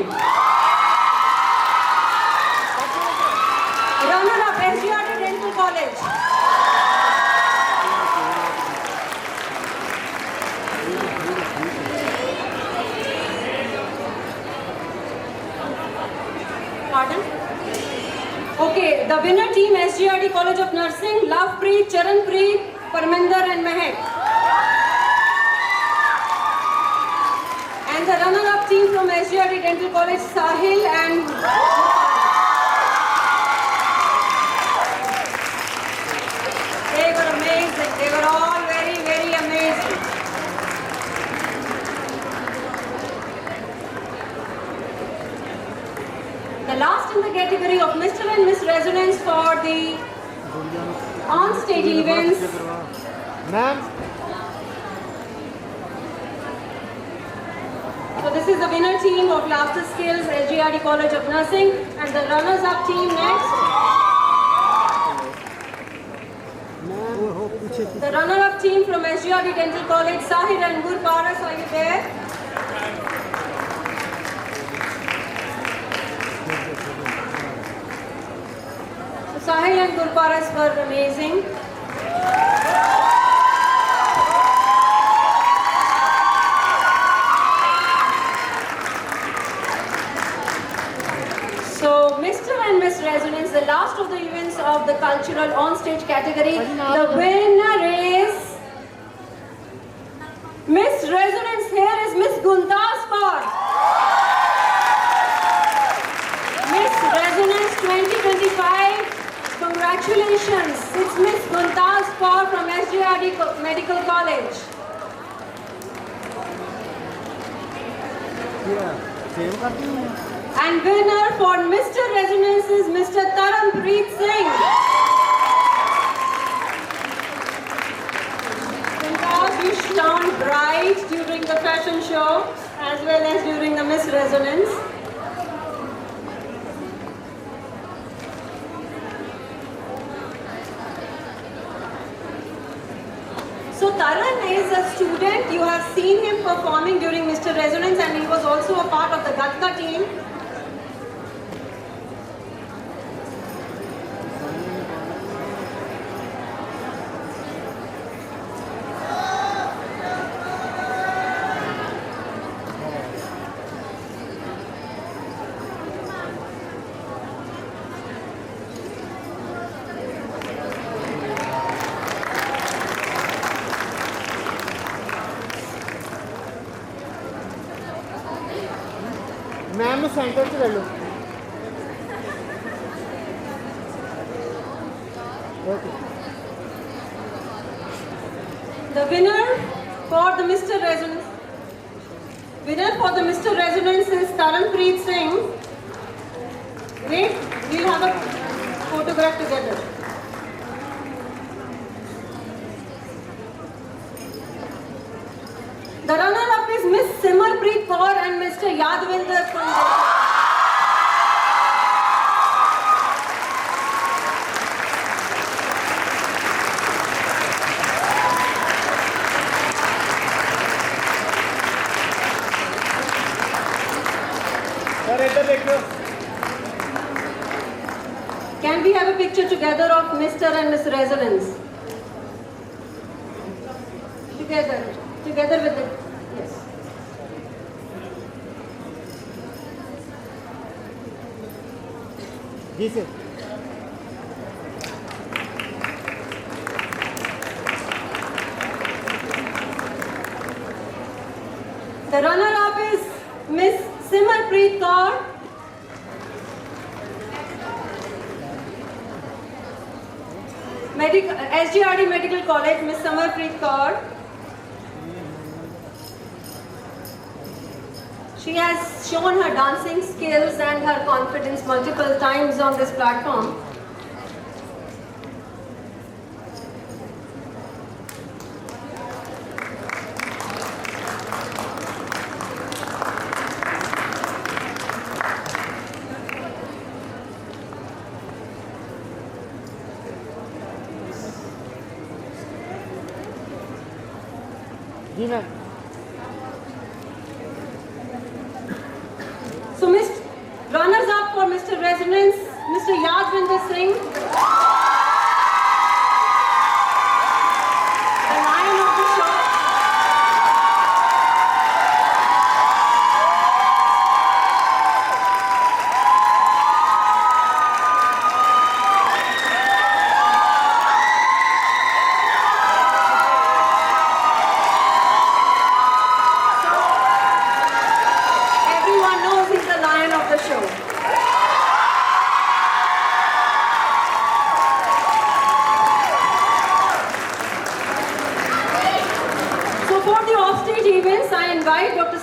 SGRD College of Nursing, Lovepreet, Charanpreet, Parminder and Mehak. And the runner-up team from SGRD Dental College, Sahil and they were amazing. They were all very, very amazing. The last in the category of Mr. and Miss Resonance for the on-stage events. Ma'am. So this is the winner team of Laughter Skills, SGRD College of Nursing, and the runners-up team next. The runner-up team from SGRD Dental College, Sahir and Gurparas, are you there? So Sahil and Gurparas were amazing. So, Mr. and Miss Resonance, the last of the events of the cultural on-stage category, the winner is Miss Resonance. Here is Miss Guntas Kaur. Miss Resonance 2025, congratulations. It's Miss Guntas Kaur from SGRD Medical College. And winner for Mr. Resonance is Mr. Taranpreet Singh. Guntas, you shone bright during the fashion show as well as during the Miss Resonance. So Taran is a student. You have seen him performing during Mr. Resonance and he was also a part of the Gatka team. Ma'am centre से कर लो The winner for the Mr. Resonance is Taranpreet Singh. Great, we'll have a photograph together. The runner-up is Miss Simarpreet Kaur and Mr. Yadvinder from Can we have a picture together of Mr. and Miss Resonance? Together with the, yes. जी sir The runner-up is Miss Simarpreet Kaur. SGRD Medical College, Miss Simarpreet Kaur. She has shown her dancing skills and her confidence multiple times on this platform. जी ma'am So, runners up for Mr. Resonance, Mr. Yadvinder Singh, the lion of the show.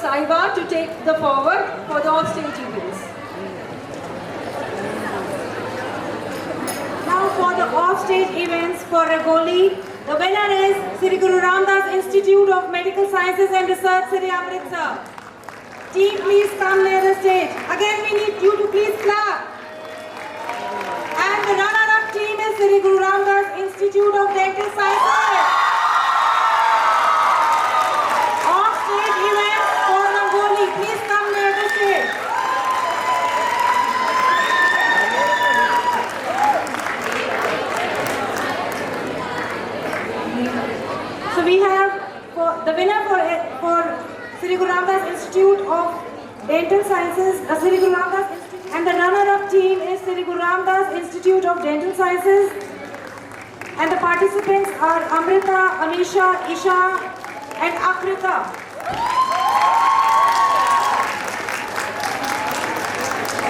Saiba to take the forward for the offstage events. Now for the offstage events for Ragoli, the winner is Sri Guru Ramdas Institute of Medical Sciences and Research, Sri Amritsar. Team, please come near the stage. Again, we need you to please clap. And the runner-up team is Sri Guru Ramdas Institute of Dental Sciences. Offstage events for Rangoli, please come near the stage. So we have the winner for Sri Guru Ramdas Institute of Dental Sciences, Sri Guru Ramdas Institute, and the runner-up team is Sri Guru Ramdas Institute of Dental Sciences, and the participants are Amrita, Amisha, Isha, and Akrita.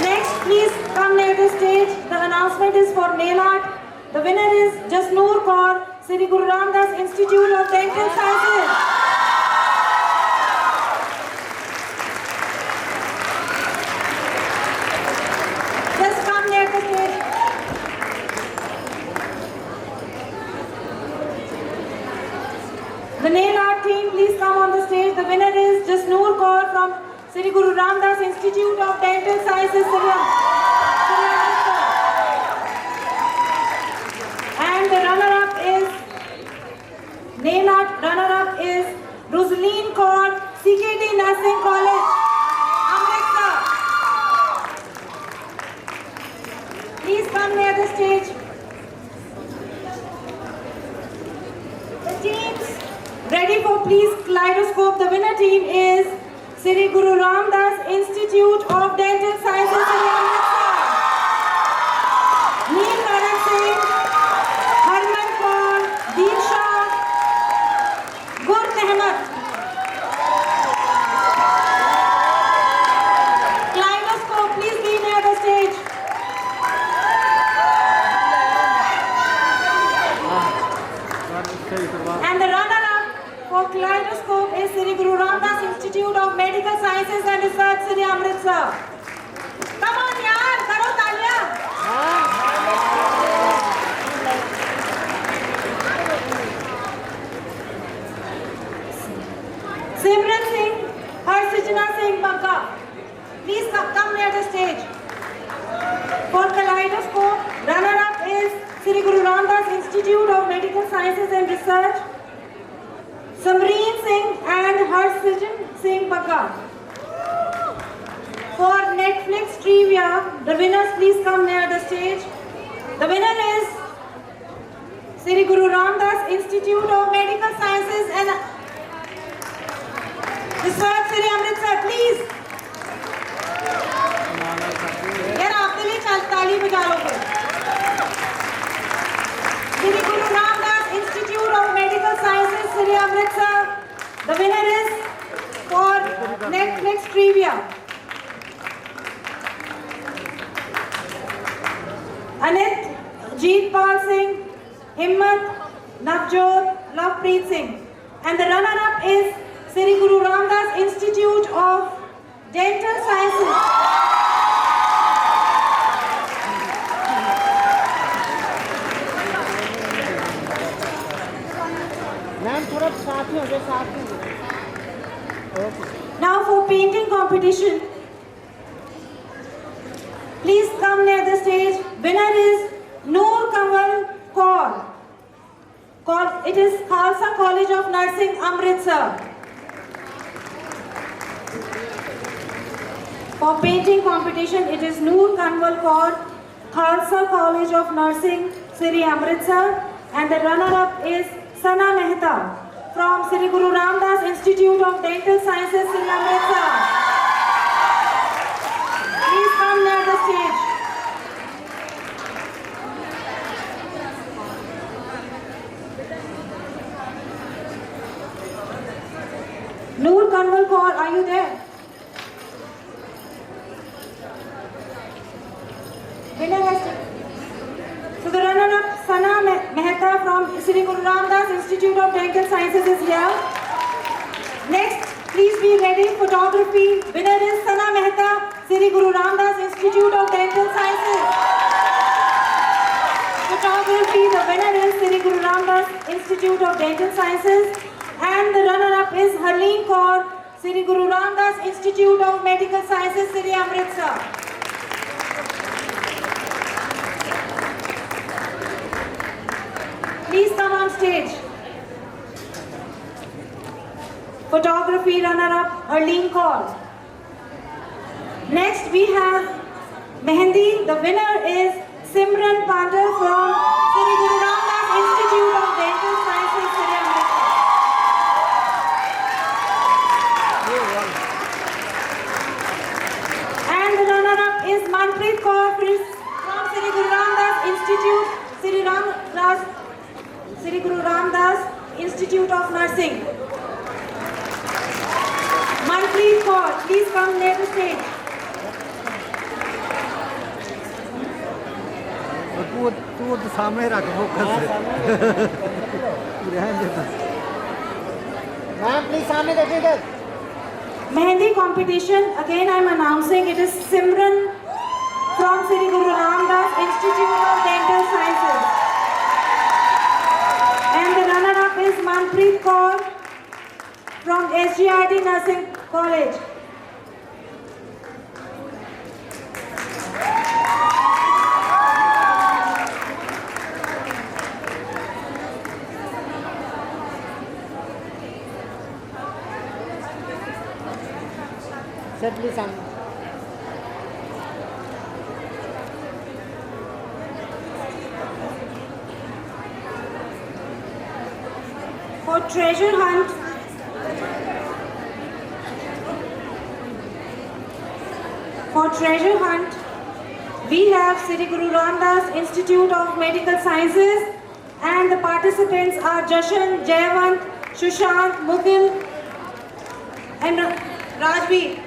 Next, please come near the stage. The announcement is for nail art. The winner is Jasnoor Kaur, Sri Guru Ramdas Institute of Dental Sciences. Just come near the stage. The nail art team, please come on the stage. The winner is Jasnoor Kaur from Sri Guru Ramdas Institute of Dental Sciences, and the runner-up is nail art runner-up is Rosaline Kaur, CKD Nursing College, Amritsar. Please come near the stage. The teams ready for please kaleidoscope. The winner team is Sri Guru Ramdas Institute of Dental Sciences, Amritsar. Neil Karan Singh, Harman Kaur, Deeksha, Gur Ahmed. Kaleidoscope, please be near the stage. And the runner-up for kaleidoscope is Sri Guru Ramdas Institute of Medical Sciences and Research, Sri Amritsar. Come on, yaar, karo taaliyan. Simran Singh, Harsijna Singh Banka. Please come near the stage. For kaleidoscope, runner-up is Sri Guru Ramdas Institute of Medical Sciences and Research, Samreen Singh and Harsijna Singh Banka. For Netflix trivia, the winners please come near the stage. The winner is Sri Guru Ramdas Institute of Medical Sciences and Research, Sri Amritsar, please. यार आपके लिए ताली बजा लो फिर. Sri Guru Ramdas Institute of Medical Sciences, Sri Amritsar. The winner is for Netflix trivia. Anit, Jeetpal Singh, Himmat, Navjot, Lovepreet Singh. And the runner-up is Sri Guru Ramdas Institute of Dental Sciences. Now for painting competition, please come near the stage. Winner is Noor Kanwal Kaur. It is Khalsa College of Nursing, Amritsar. For painting competition, it is Noor Kanwal Kaur, Khalsa College of Nursing, Sri Amritsar, and the runner-up is Sana Mehta from Sri Guru Ramdas Institute of Dental Sciences, Sri Amritsar. Please come near the stage. Noor Kanwal Kaur, are you there? Winner has to. So the runner-up, Sana Mehta from Sri Guru Ramdas Institute of Dental Sciences is here. Next, Please be ready. Photography. Winner is Sana Mehta, Sri Guru Ramdas Institute of Dental Sciences. Photography. The winner is Sri Guru Ramdas Institute of Dental Sciences. And the runner-up is Harleen Kaur, Sri Guru Ramdas Institute of Medical Sciences, Sri Amritsar. Please come on stage. Photography runner-up Harleen Kaur. Next we have Mehendi. The winner is Simran Pandal from Sri Guru Ramdas Institute of Dental Sciences, Sri Amritsar. And the runner-up is Manpreet Kaur from Sri Guru Ramdas Institute, Sri Guru Ramdas Institute of Nursing. Manpreet Kaur, please come near the stage. तू तो सामने रख focus ma'am please सामने देखिए इधर. Mehendi competition, again I am announcing it is Simran from Sri Guru Ramdas Institute of Dental Sciences. And the runner-up is Manpreet Kaur from SGRT Nursing College. Sir please सामने. For treasure hunt, we have Sri Guru Ramdas Institute of Medical Sciences, and the participants are Jashan, Jayavant, Shushant, Mukil, and Rajveer.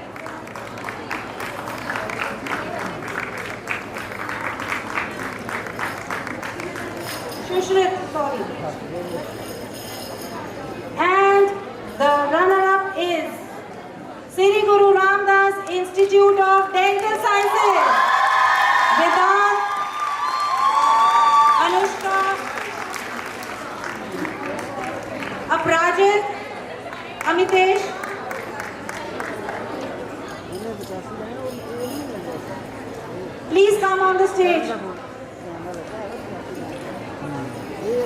Shushrit, sorry. And the runner-up is Sri Guru Ramdas Institute of Dental Sciences. Vedant, Anushka, Aprajit, Amitesh. Please come on the stage.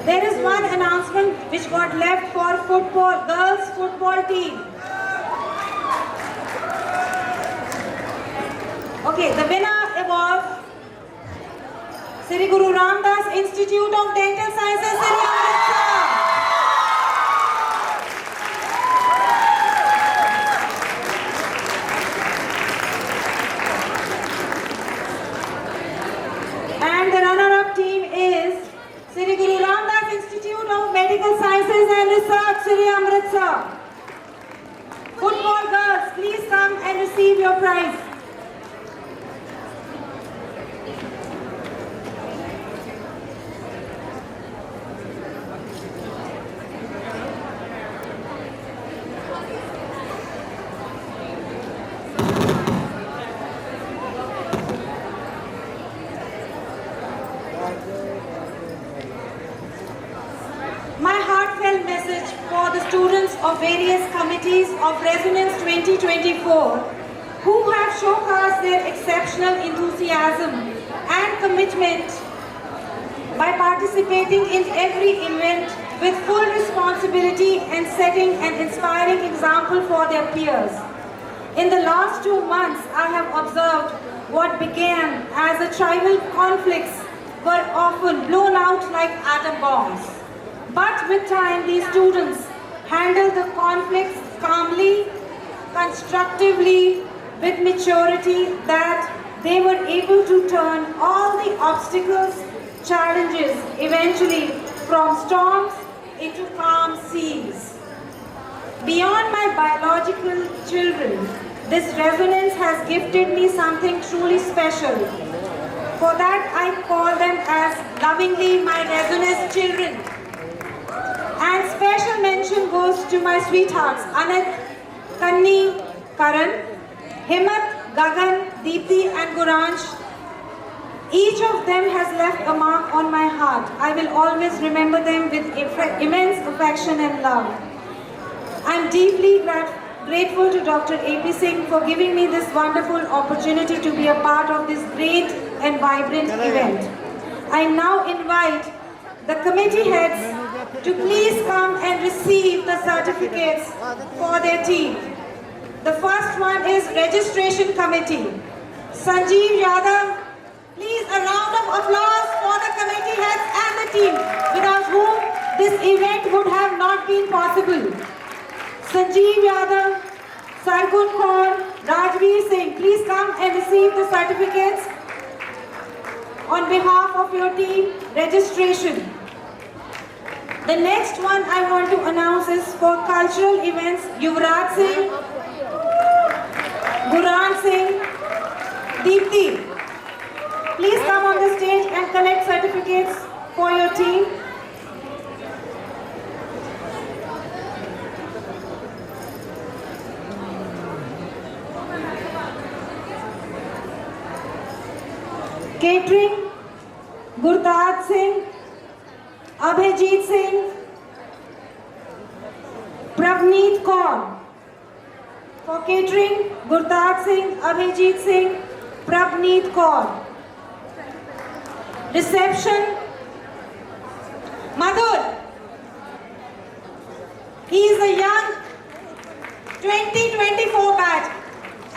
There is one announcement which got left for football, girls football team. Okay, the winner was Sri Guru Ramdas Institute of Dental Sciences, Sri Amritsar. And the runner-up team is Sri Guru Ramdas Institute of Medical Sciences and Research, Sri Amritsar. Football girls, please come and receive your prize. My heartfelt message for the students of various committees of Resonance 2024 who have showcased their exceptional enthusiasm and commitment by participating in every event with full responsibility and setting an inspiring example for their peers. In the last 2 months, I have observed what began as a tribal conflicts were often blown out like atom bombs. But with time, these students handled the conflicts calmly, constructively, with maturity, that they were able to turn all the obstacles, challenges, eventually from storms into calm seas. Beyond my biological children, this resonance has gifted me something truly special. For that, I call them as lovingly my resonance children. And special mention goes to my sweethearts, Anit, Kanni, Karan, Himmat, Gagan, Deepti and Guransh. Each of them has left a mark on my heart. I will always remember them with immense affection and love. I am deeply grateful to Dr. A.P. Singh for giving me this wonderful opportunity to be a part of this great and vibrant event. I now invite the committee heads to please come and receive the certificates for their team. The first one is Registration Committee. Sanjeev Yadav, please a round of applause for the committee heads and the team, without whom this event would have not been possible. Sanjeev Yadav, Sargun Kaur, Rajveer Singh, please come and receive the certificates on behalf of your team registration. The next one I want to announce is for cultural events, Yuvraj Singh, Guran Singh, Deepti. Please come on the stage and collect certificates for your team. Catering, Gurtaj Singh, Abhijit Singh, Pravneet Kaur. For catering, Gurtaj Singh, Abhijit Singh, Pravneet Kaur. Reception, Madhur. He is a young 2024 batch.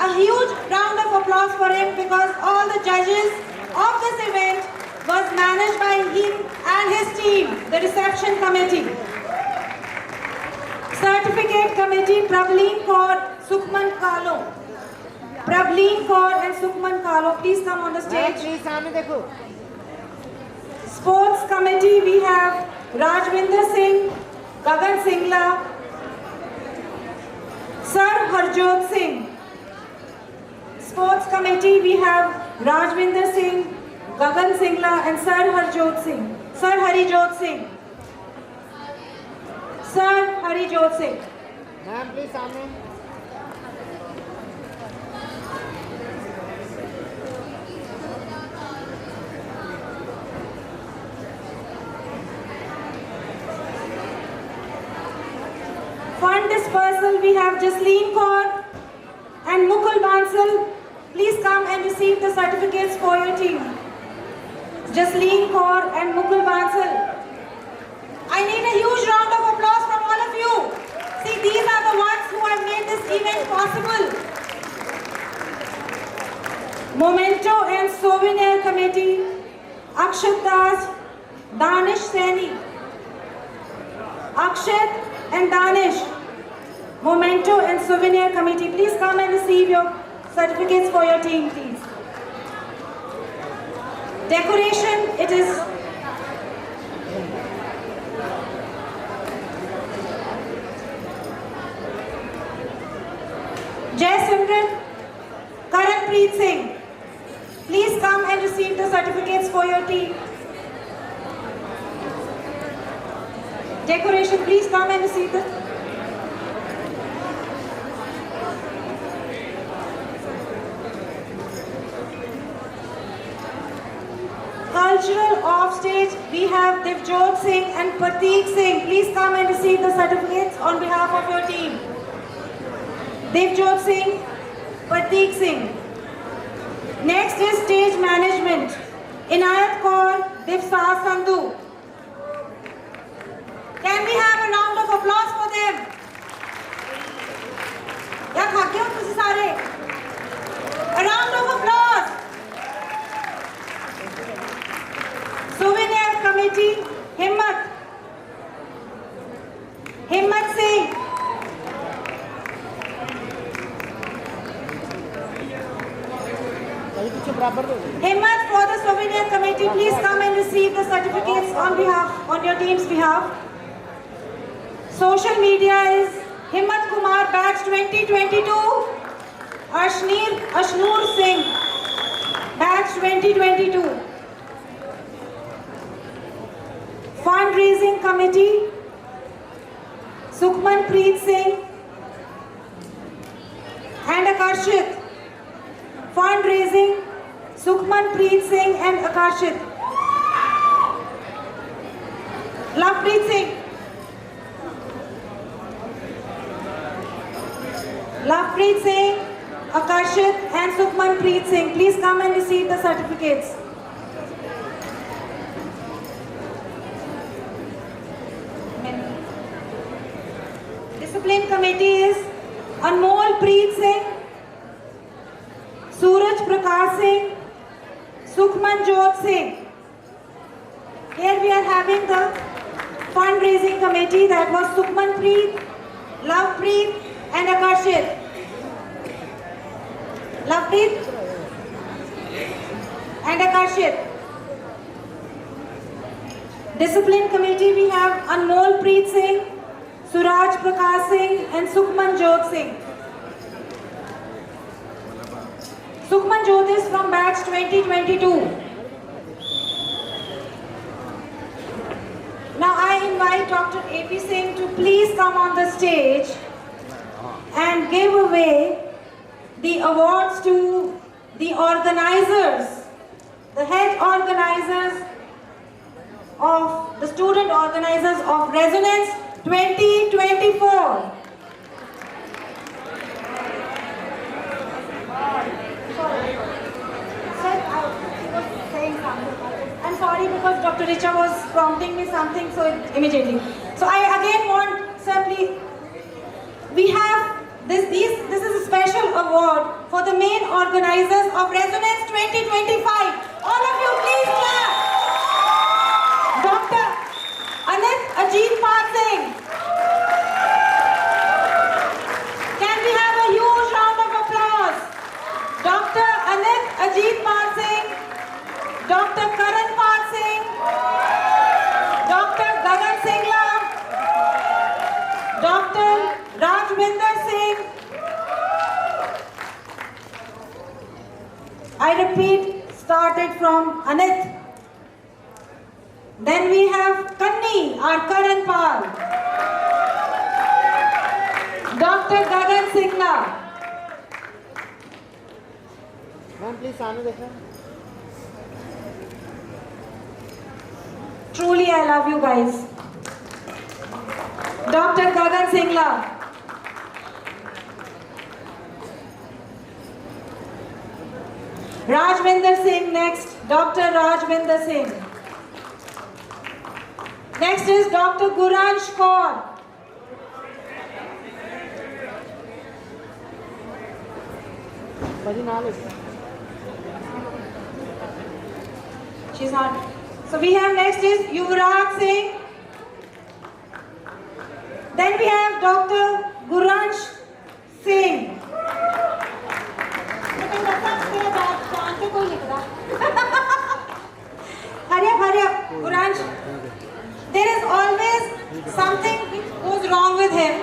A huge round of applause for him because all the judges of this event was managed by him and his team, the reception committee. Certificate committee, Prableen Kaur, Sukhman Kalo. Prableen Kaur and Sukhman Kalo, please come on the stage. Sports committee, we have Rajvinder Singh, Gagan Singla, Sir Harjot Singh. Sports committee, we have Rajvinder Singh, Gagan Singla and Sir Harjot Singh. Sir Harijot Singh. Sir Harijot Singh. Ma'am, please, Amen. Fund dispersal, we have Jasleen Kaur and Mukul Bansal. Please come and receive the certificates for your team. Jasleen Kaur and Mukul Bansal. I need a huge round of applause from all of you. See, these are the ones who have made this event possible. Memento and Souvenir Committee, Akshat Das, Danish Saini. Akshat and Danish, Memento and Souvenir Committee, please come and receive your certificates for your team, please. Decoration, it is Jai Simran, Karanpreet Singh. Please come and receive the certificates for your team. Decoration, please come and receive the. Cultural offstage, we have Divjot Singh and Prateek Singh. Please come and receive the certificates on behalf of your team. Divjot Singh, Prateek Singh. Next is stage management. Inayat Kaur, Divsa Sandhu. Can we have a round of applause for them? Yeah, khake ho tusi sare? A round of applause. Souvenir Committee, Himmat. Himmat Singh. Himmat for the Souvenir Committee, please come and receive the certificates on your team's behalf. Social media is Himmat Kumar, batch 2022. Ashnur Singh, batch 2022. Fundraising Committee, Sukhman Preet Singh, and Akarshit. Fundraising, Sukhman Preet Singh and Akarshit. Lovepreet Singh. Lovepreet Singh, Akarshit and Sukhman Preet Singh. Please come and receive the certificates. Discipline committee is Anmol Preet Singh, Suraj Prakash Singh, Sukhman Jot Singh. Here we are having the fundraising committee, that was Sukhman Preet, Lovepreet and Akarshit. Lovepreet and Akarshit. Discipline committee we have Anmol Preet Singh, Suraj Prakash Singh and Sukhman Jot Singh. Sukhman Jot is from batch 2022. Now I invite Dr. A.P. Singh to please come on the stage and give away the awards to the organizers, the head organizers of the student organizers of Resonance 2024. I'm sorry because Dr. Richa was prompting me something, so immediately. So I again want, sir, please, we have this is a special award for the main organizers of Resonance 2025. All of you please clap. Dr. Anit Ajitpal Singh. Can we have a huge round of applause? Dr. Anit Ajitpal Singh, Dr. Karanpal Singh, Dr. Gagan Singla, Dr. Rajwinder Singh. I repeat, started from Anit. Then we have Kanni, our Karanpal. Dr. Gagan Singla. Ma'am please सामने देखना. Truly, I love you guys. Dr. Gagan Singla. Rajwinder Singh next. Dr. Rajwinder Singh. Next is Dr. Guransh Kaur. She's not. So we have next is Yuvraj Singh. Then we have Dr. Guransh Singh. Hurry up, Guransh. There is always something which goes wrong with him.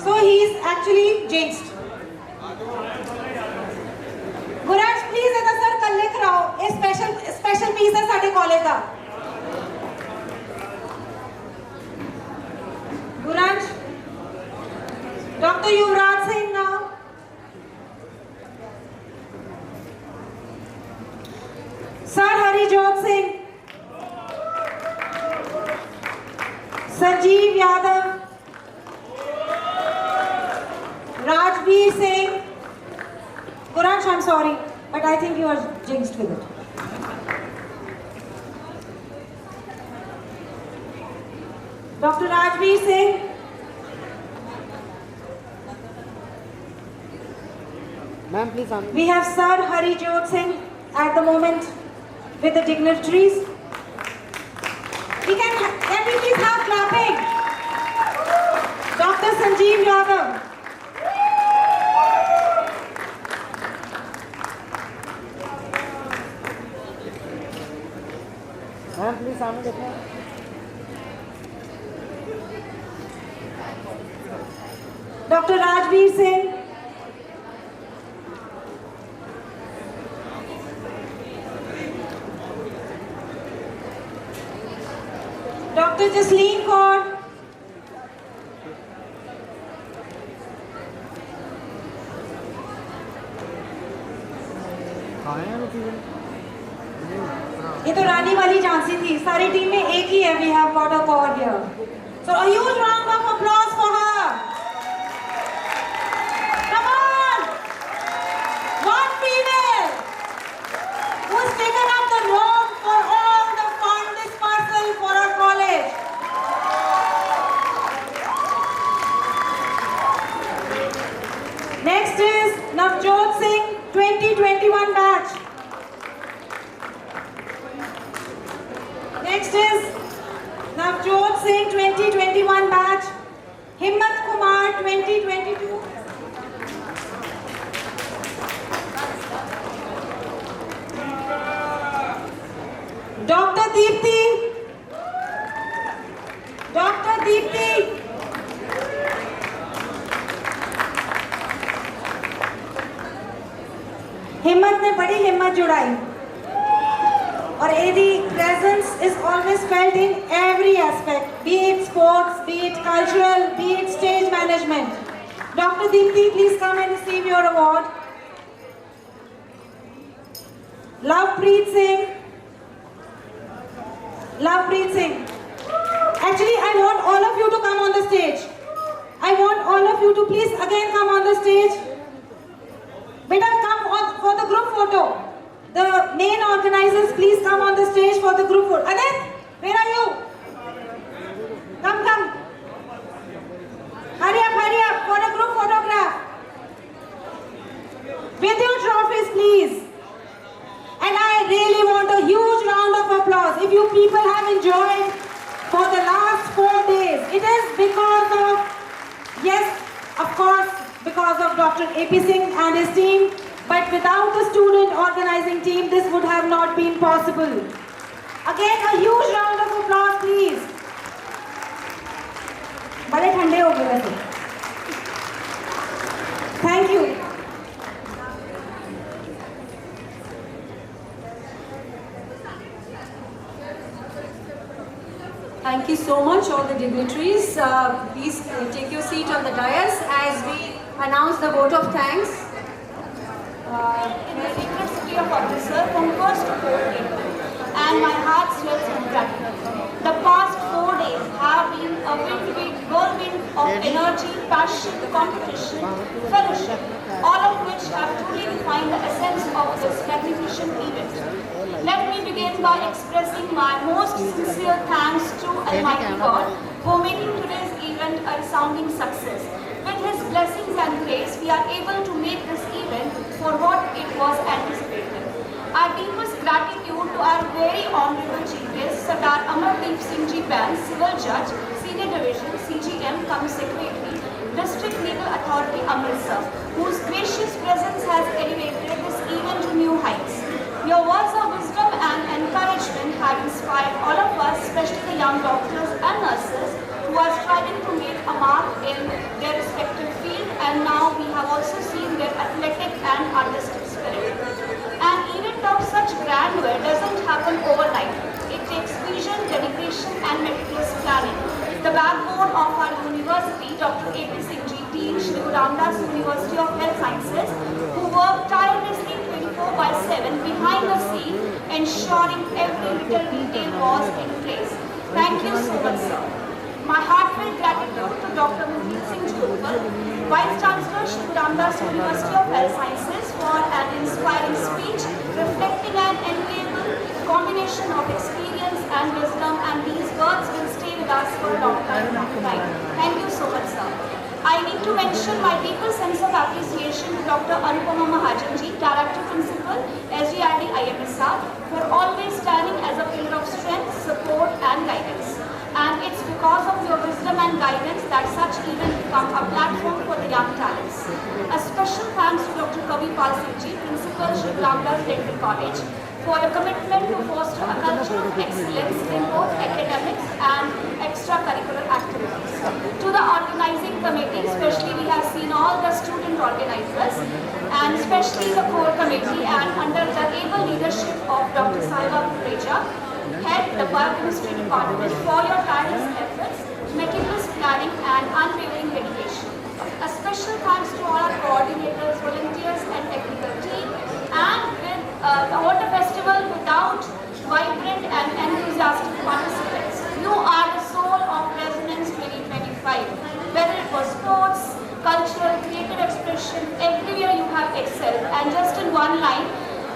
So he is actually jinxed. Guransh, please, इधर sir कल लिख रहा हो. ये special piece है साढ़े college का. Guransh, Dr. Yuvraj Singh now. Sir Harijot Singh, Sanjeev Yadav, Rajveer Singh. Guransh, I'm sorry, but I think you are jinxed with it. Dr. Rajveer Singh. Ma'am please सामने. We have Sir Harijot Singh at the moment with the dignitaries. Can we please have clapping? Dr. Sanjeev Yadav. Ma'am please सामने देखना. Dr. Rajveer Singh. Dr. Jasleen Kaur. ये तो रानी वाली झांसी थी, सारी team में एक ही है. We have got a cord here. So a huge round of applause for her. Come on! One female who's taken up the road for all the fun dispersal for our college. Next is Navjot Singh, 2021 batch. Next is Navjot Singh, 2021 batch. Himmat Kumar, 2022. Dr. Deepthi. Dr. Deepthi. हिम्मत ने बड़ी हिम्मत जुड़ाई और AD presence is always felt in every aspect, be it sports, be it cultural, be it stage management. Dr. Deepthi, please come and receive your award. Lovepreet Singh. Lovepreet Singh. Actually, I want all of you to come on the stage. I want all of you to please again come on the stage. Beta, come on for the group photo. The main organizers, please come on the stage for the group photo. Adit, where are you? Come, come. Hurry up for a group photograph. With your trophies, please. And I really want a huge round of applause. If you people have enjoyed for the last 4 days, it is because of, yes, of course, because of Dr. AP Singh and his team, but without the student organizing team, this would have not been possible. Again, a huge round of applause, please. बड़े ठंडे हो गए वैसे. Thank you. Thank you so much, all the dignitaries. Please take your seat on the dais as we announce the vote of thanks. In the sacred city of Amritsar from 1st to 4th April, and my heart swells in gratitude. The past 4 days have been a whirlwind of energy, passion, competition, fellowship, all of which have truly defined the essence of this magnificent event. Let me begin by expressing my most sincere thanks to Almighty God for making today's event a resounding success. With His blessings and grace, we are able to make this event for what it was anticipated. Our deepest gratitude to our very honorable Chief Guest, Sardar Amardeep Singh Ji Bains, Civil Judge, Senior Division, CGM, Cum Secretary, District Legal Authority, Amritsar, whose gracious presence has elevated this event to new heights. Your words of wisdom and encouragement have inspired all of us, especially the young doctors and nurses who are striving to make a mark in their respective field, and now we have also seen their athletic and artistic spirit. An event of such grandeur doesn't happen overnight. It takes vision, dedication and meticulous planning. The backbone of our university, Dr. AP Singh Ji, Dean, Shri Guru Ramdas University of Health Sciences, who work tirelessly 24/7 behind the scene, ensuring every little detail was in place. Thank you so much, sir. My heartfelt gratitude to Dr. Manjeet Singh Jodhpur, Vice Chancellor, Shri Guru Ramdas University of Health Sciences, for an inspiring speech reflecting an enviable combination of experience and wisdom, and these words will stay with us for a long time. Thank you so much, sir. I need to mention my deepest sense of appreciation to Dr. Anupama Mahajan Ji, Director Principal, SGRD IMSR, for always standing as a pillar of strength, support and guidance. And it's because of your wisdom and guidance that such events become a platform for the young talents. A special thanks to Dr. Kavi Pal Singh Ji, Principal, Shri Guru Ramdas Dental College, for your commitment to foster a culture of excellence in both academics and extracurricular activities. To the organizing committee, especially we have seen all the student organizers, and especially the core committee, and under the able leadership of Dr. Saiba Kureja, Head the Biochemistry Department, for your tireless efforts, meticulous planning and unwavering dedication. A special thanks to all our coordinators, volunteers and technical team, and with all one line.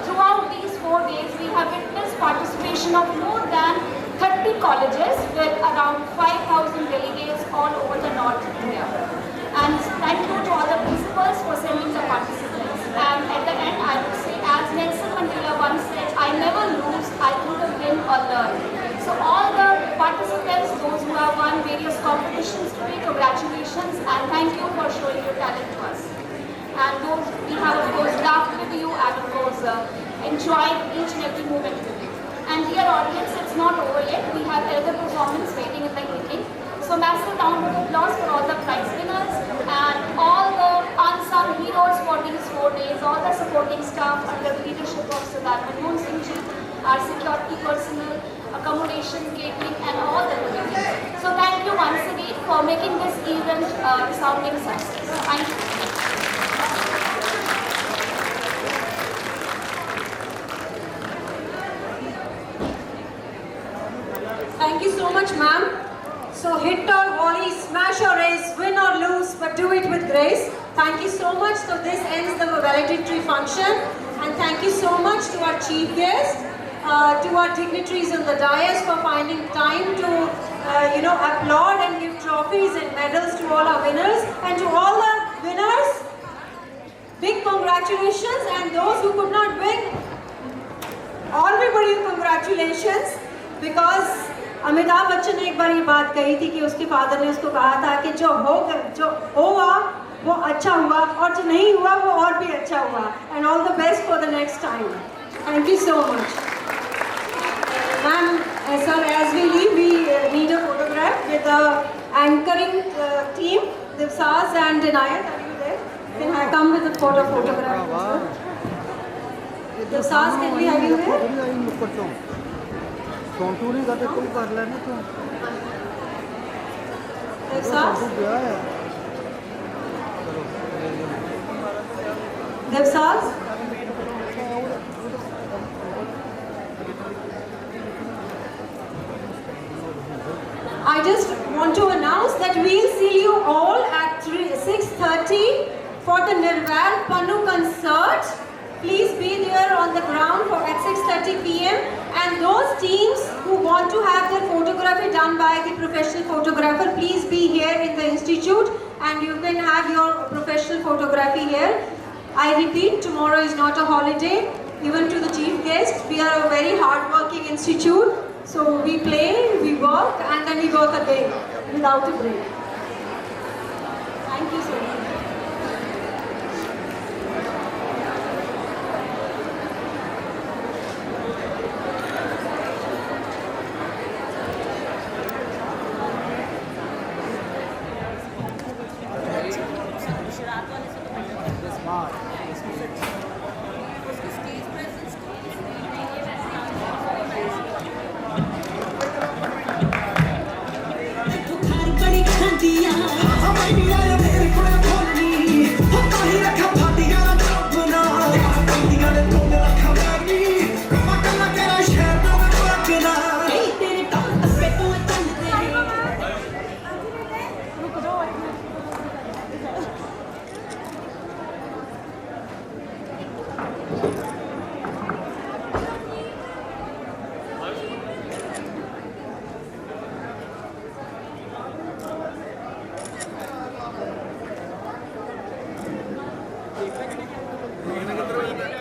Throughout these 4 days, we have witnessed participation of more than 30 colleges with around 5,000 delegates all over the North India. And thank you to all the principals for sending the participants. And at the end, I would say, as Nelson Mandela once said, I never lose, I either win or learn. So all the participants, those who have won various competitions today, congratulations and thank you for showing your talent to us. And those we have of course laughed with you and of course enjoyed each and every moment with you. And dear audience, it's not over yet. We have another performance waiting in the evening. So massive round of applause for all the prize winners and all the unsung heroes for these 4 days, all the supporting staff under the leadership of Sardar Manmohan Singh ji, our security personnel, accommodation, catering and all the delegates. So thank you once again for making this event a resounding success. Thank you. Thank you so much, ma'am. So hit or volley, smash or ace, win or lose, but do it with grace. Thank you so much. So this ends the valedictory function. And thank you so much to our chief guest, to our dignitaries on the dais for finding time to, applaud and give trophies and medals to all our winners. And to all the winners, big congratulations. And those who could not win, everybody congratulations. Because Amitabh Bachchan ने एक बार ये बात कही थी कि उसके father ने उसको कहा था कि जो हुआ वो अच्छा हुआ और जो नहीं हुआ वो और भी अच्छा हुआ. And all the best for the next time. Thank you so much. Ma'am, sir, as we leave, we need a photograph with the anchoring team, Divsaz and Inayat. Are you there? Can I come with a photograph? Divsaz, can we have you there? Contouring करते तुम कर लेना तो Divsaz? I just want to announce that we'll see you all at 6:30 for the Nirval Pannu concert. Please be there on the ground at 6:30 p.m. And those teams who want to have their photography done by the professional photographer, please be here in the institute and you can have your professional photography here. I repeat, tomorrow is not a holiday. Even to the chief guest, we are a very hard-working institute. So we play, we work, and then we work again without a break. Thank you so much.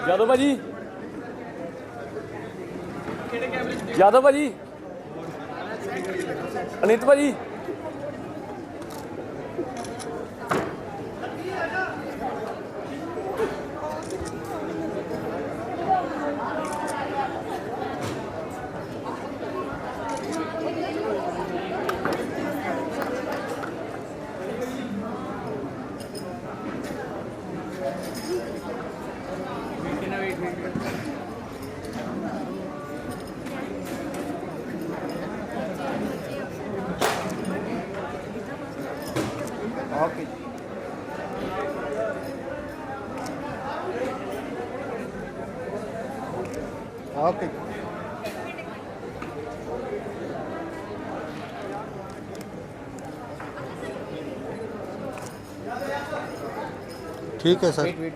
Yadav भाजी यादव भाजी अनित भाजी okay okay ठीक है sir. Wait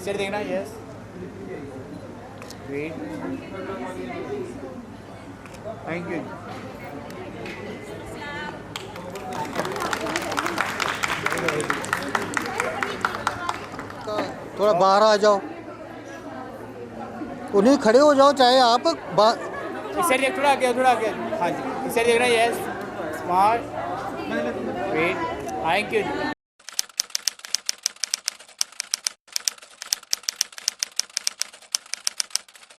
इसे देखना yes wait thank you थोड़ा बाहर आ जाओ, उन्हें खड़े हो जाओ, चाहे आप इसे देख थोड़ा आगे हाँ जी इसे देखना yes smart wait thank you